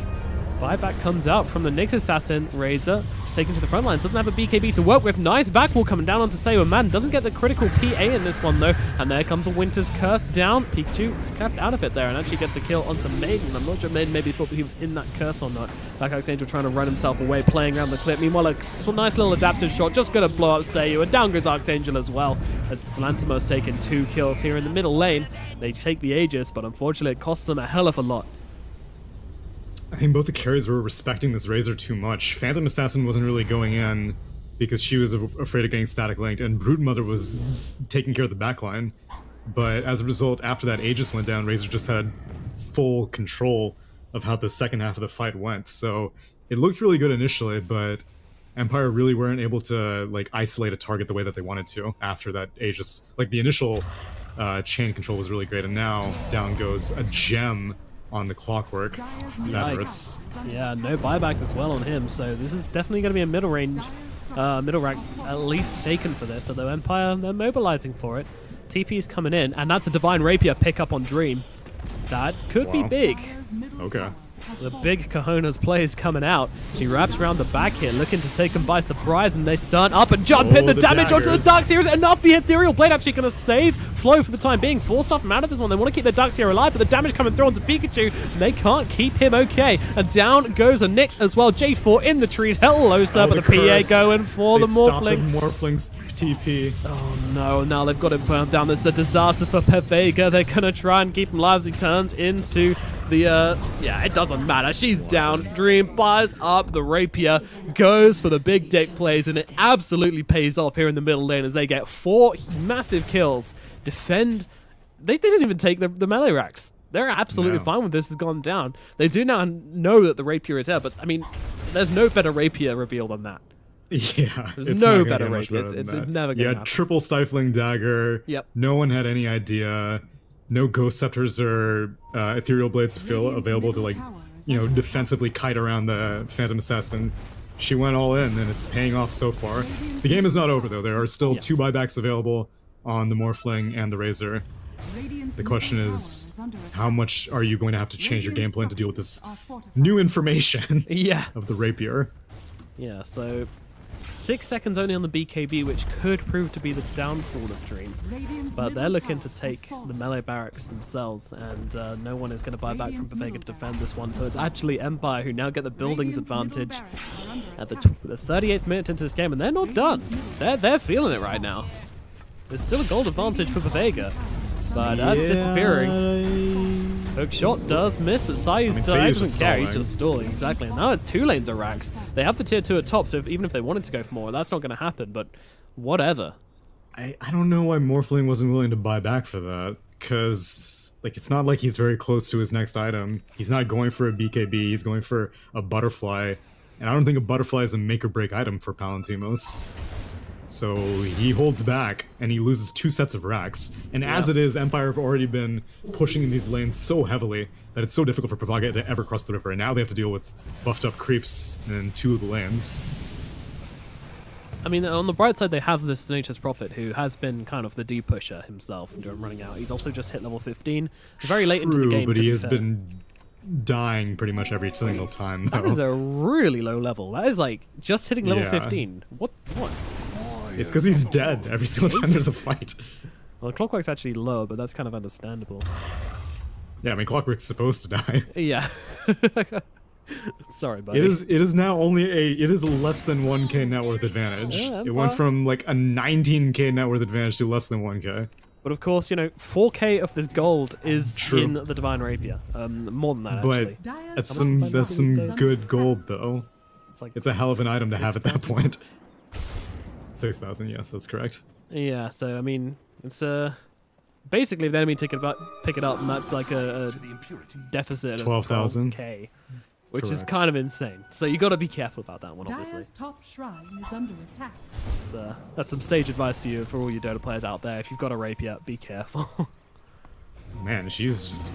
Speaker 1: Buyback comes out from the Nyx Assassin. Razor just taken to the front lines. Doesn't have a BKB to work with. Nice backwall coming down onto Saber Man. Doesn't get the critical PA in this one, though. And there comes a Winter's Curse down. Pikachu kept out of it there and actually gets a kill onto Maiden. I'm not sure Maiden maybe thought that he was in that curse or not. Black Archangel trying to run himself away, playing around the clip. Meanwhile, a nice little adaptive shot. Just going to blow up Seiyu. And down goes Archangel as well. As Lantimos taking 2 kills here in the middle lane. They take the Aegis, but unfortunately it costs them a hell of a lot.
Speaker 2: I think both the carries were respecting this Razor too much. Phantom Assassin wasn't really going in because she was afraid of getting static linked, and Brood Mother was taking care of the backline. But as a result, after that Aegis went down, Razor just had full control of how the second half of the fight went. So it looked really good initially, but Empire really weren't able to like isolate a target the way that they wanted to after that Aegis. Like the initial chain control was really great, and now down goes a gem on the Clockwork. That hurts.
Speaker 1: Yeah, no buyback as well on him, so this is definitely going to be a middle range, middle ranks at least taken for this, although Empire, they're mobilizing for it. TP is coming in, and that's a Divine Rapier pickup on Dream. That could be big.
Speaker 2: Okay.
Speaker 1: The big cojones play is coming out. She wraps around the back here, looking to take him by surprise, and they stun up and jump in the damage onto the Darkseer. Is enough? The Ethereal Blade actually going to save Flo for the time being. Force stuff him out of this one. They want to keep the Darkseer alive, but the damage coming through onto Pikachu, they can't keep him okay. And down goes a Nyx as well. J4 in the trees. Hello, sir, but the PA going for the Morphling.
Speaker 2: Morphling's TP.
Speaker 1: Oh no, now they've got him burned down. This is a disaster for Pavaga. They're going to try and keep him alive as he turns into the, yeah, it doesn't matter. She's down. Dream fires up. The Rapier goes for the big dick plays, and it absolutely pays off here in the middle lane as they get 4 massive kills. Defend. They didn't even take the melee racks. They're absolutely fine with this has gone down. They do now know that the Rapier is there, but, I mean, there's no better Rapier reveal than that.
Speaker 2: Yeah,
Speaker 1: there's no better Rapier. It's never going to happen.
Speaker 2: Yeah, triple Stifling Dagger.
Speaker 1: Yep.
Speaker 2: No one had any idea. No Ghost Scepters or Ethereal Blades available to, like, you know, defensively kite around the Phantom Assassin. She went all in, and it's paying off so far. The game is not over, though. There are still 2 buybacks available on the Morphling and the Razor. The question is, how much are you going to have to change your game plan to deal with this new information of the Rapier?
Speaker 1: Yeah, so 6 seconds only on the BKB, which could prove to be the downfall of Dream. But they're looking to take the melee barracks themselves, and no one is going to buy back from Pavaga to defend this one. So it's actually Empire who now get the buildings advantage at the 38th minute into this game, and they're not done. They're feeling it right now. There's still a gold advantage for Pavaga, but that's disappearing. Hook shot does miss, but Saiyu's doesn't care, he's just stalling, exactly. And now it's 2 lanes of racks. They have the tier 2 at top, so even if they wanted to go for more, that's not going to happen, but whatever.
Speaker 2: I don't know why Morphling wasn't willing to buy back for that, because like it's not like he's very close to his next item. He's not going for a BKB, he's going for a Butterfly, and I don't think a Butterfly is a make or break item for Palantimos. So he holds back, and he loses 2 sets of racks. And as it is, Empire have already been pushing in these lanes so heavily that it's so difficult for Pavaga to ever cross the river. And now they have to deal with buffed up creeps in 2 of the lanes.
Speaker 1: I mean, on the bright side, they have this Tenacious Prophet, who has been kind of the D-pusher himself running out. He's also just hit level 15. Very late into the game,
Speaker 2: but he has been dying pretty much every single time, though.
Speaker 1: That is a really low level. That is like just hitting level 15. What?
Speaker 2: It's because he's dead every single time there's a fight.
Speaker 1: Well, the Clockwork's actually low, but that's kind of understandable.
Speaker 2: Yeah, I mean, Clockwork's supposed to die.
Speaker 1: Yeah. Sorry, buddy.
Speaker 2: It is now only it is less than 1k net worth advantage.
Speaker 1: Yeah,
Speaker 2: it went
Speaker 1: Empire.
Speaker 2: from like a 19k net worth advantage to less than 1k.
Speaker 1: But of course, 4k of this gold is
Speaker 2: True.
Speaker 1: in the Divine Rapier. More than that,
Speaker 2: But
Speaker 1: actually.
Speaker 2: that's
Speaker 1: How much
Speaker 2: that's
Speaker 1: is
Speaker 2: some
Speaker 1: that?
Speaker 2: good gold though.
Speaker 1: It's
Speaker 2: It's a hell of an item to have at that
Speaker 1: 6,000.
Speaker 2: point. 6,000, yes, that's correct.
Speaker 1: Yeah, so, I mean, it's basically, if the enemy pick it up, and that's like a deficit of
Speaker 2: 12,000.
Speaker 1: 12k, which is
Speaker 2: Correct.
Speaker 1: kind of insane. So you got to be careful about that one, obviously.
Speaker 3: Dire's top shrine is under attack.
Speaker 1: That's some sage advice for you, for all you Dota players out there. If you've got a rapier, be careful.
Speaker 2: Man, she's just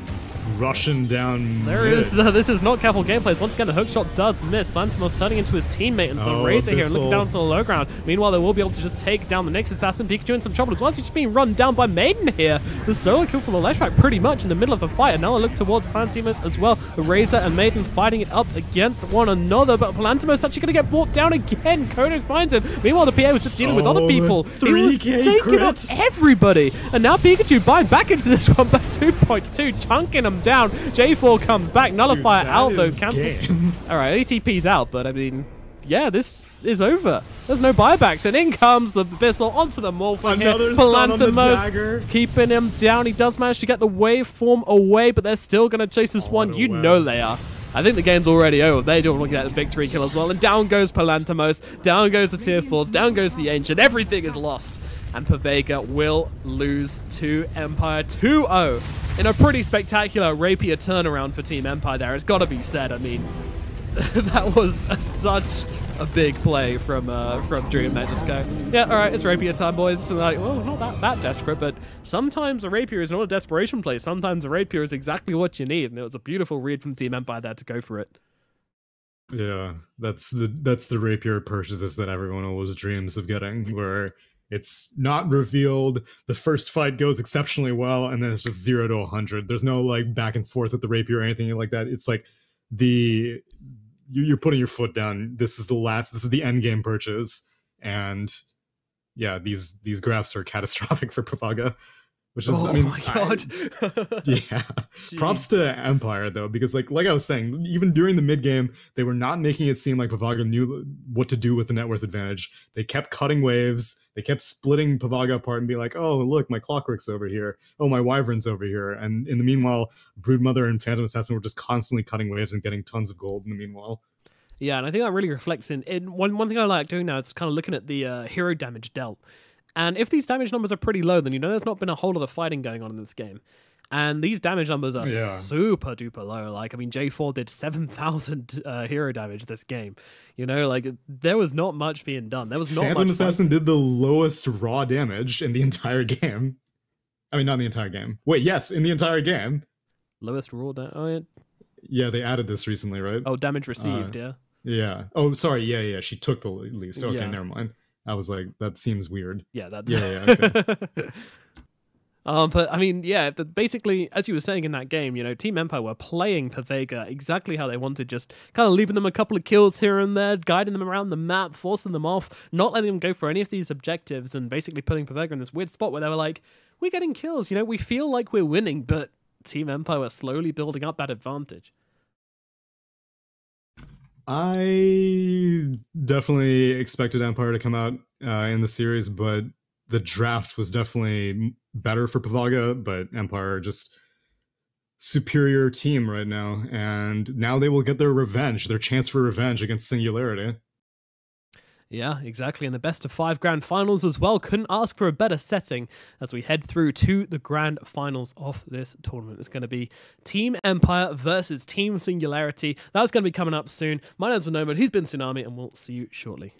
Speaker 2: rushing down.
Speaker 1: There
Speaker 2: mid.
Speaker 1: is. This is not careful gameplay. Once again, the hookshot does miss. Lantimos turning into his teammate and some
Speaker 2: Oh,
Speaker 1: Razor here and looking
Speaker 2: Abyssal.
Speaker 1: down to the low ground. Meanwhile, they will be able to just take down the next assassin. Pikachu in some trouble as well. He's just being run down by Maiden here. The solo kill from the Leshrac pretty much in the middle of the fight. And now I look towards Palantimos as well. The Razor and Maiden fighting it up against one another. But Palantimos actually going to get brought down again. Kodos finds him. Meanwhile, the PA was just dealing with other
Speaker 2: Oh,
Speaker 1: people. He was
Speaker 2: 3K
Speaker 1: taking up
Speaker 2: crit.
Speaker 1: everybody. And now Pikachu buying back into this one by 2.2, chunking him down. J4 comes back. Nullifier
Speaker 2: Dude,
Speaker 1: out,
Speaker 2: that
Speaker 1: though.
Speaker 2: is
Speaker 1: Cancel.
Speaker 2: game.
Speaker 1: Alright, ATP's out, but I mean, yeah, this is over. There's no buybacks, and in comes the Abyssal onto the Morphle here.
Speaker 2: Another stun on the
Speaker 1: Palantimos
Speaker 2: dagger.
Speaker 1: keeping him down. He does manage to get the waveform away, but they're still going to chase this one.
Speaker 2: the
Speaker 1: You know
Speaker 2: webs.
Speaker 1: they are. I think the game's already over. They don't want to get the victory kill as well. And down goes Palantimos. Down goes the Tier 4s. Down goes the Ancient. Everything is lost. And Pavaga will lose to Empire 2-0 in a pretty spectacular rapier turnaround for Team Empire there. It's got to be said. I mean, that was such a big play from Dream. They just go, yeah, all right, it's rapier time, boys. And like, well, not that desperate, but sometimes a rapier is not a desperation play. Sometimes a rapier is exactly what you need, and it was a beautiful read from Team Empire there to go for it.
Speaker 2: Yeah, that's the rapier purchases that everyone always dreams of getting, where it's not revealed. The first fight goes exceptionally well, and then it's just 0 to 100. There's no like back and forth with the rapier or anything like that. It's like you're putting your foot down. This is the end game purchase, and yeah, these graphs are catastrophic for Pavaga, which is
Speaker 1: Oh
Speaker 2: I mean,
Speaker 1: my god.
Speaker 2: yeah. Props to Empire though, because like I was saying, even during the mid game, they were not making it seem like Pavaga knew what to do with the net worth advantage. They kept cutting waves. They kept splitting Pavaga apart and be like, "Oh, look, my Clockwork's over here. Oh, my Wyvern's over here." And in the meanwhile, Broodmother and Phantom Assassin were just constantly cutting waves and getting tons of gold in the meanwhile.
Speaker 1: Yeah, and I think that really reflects in one thing I like doing now is kind of looking at the hero damage dealt. And if these damage numbers are pretty low, then you know there's not been a whole lot of fighting going on in this game. And these damage numbers are super duper low. Like, I mean, J4 did 7,000 hero damage this game. You know, like, there was not much being done. There was not
Speaker 2: Phantom
Speaker 1: much
Speaker 2: Assassin did the lowest raw damage in the entire game. I mean, not in the entire game. Wait, yes, in the entire game.
Speaker 1: Lowest raw damage. Oh, yeah.
Speaker 2: Yeah, they added this recently, right?
Speaker 1: Oh, damage received, yeah.
Speaker 2: Yeah. Oh, sorry. Yeah. She took the least. Okay,
Speaker 1: Yeah.
Speaker 2: never mind. I was like, that seems weird.
Speaker 1: Yeah, that's...
Speaker 2: Yeah. Okay.
Speaker 1: But I mean, yeah, basically, as you were saying in that game, you know, Team Empire were playing Pavaga exactly how they wanted, just kind of leaving them a couple of kills here and there, guiding them around the map, forcing them off, not letting them go for any of these objectives, and basically putting Pavaga in this weird spot where they were like, we're getting kills, you know, we feel like we're winning, but Team Empire were slowly building up that advantage.
Speaker 2: I definitely expected Empire to come out in the series, but the draft was definitely better for Pavaga, but Empire just superior team right now, and now they will get their revenge, their chance for revenge against Singularity.
Speaker 1: Yeah, exactly. And the best of 5 grand finals as well. Couldn't ask for a better setting as we head through to the grand finals of this tournament. It's going to be Team Empire versus Team Singularity. That's going to be coming up soon. My name's Nomad. He's been Tsunami, and we'll see you shortly.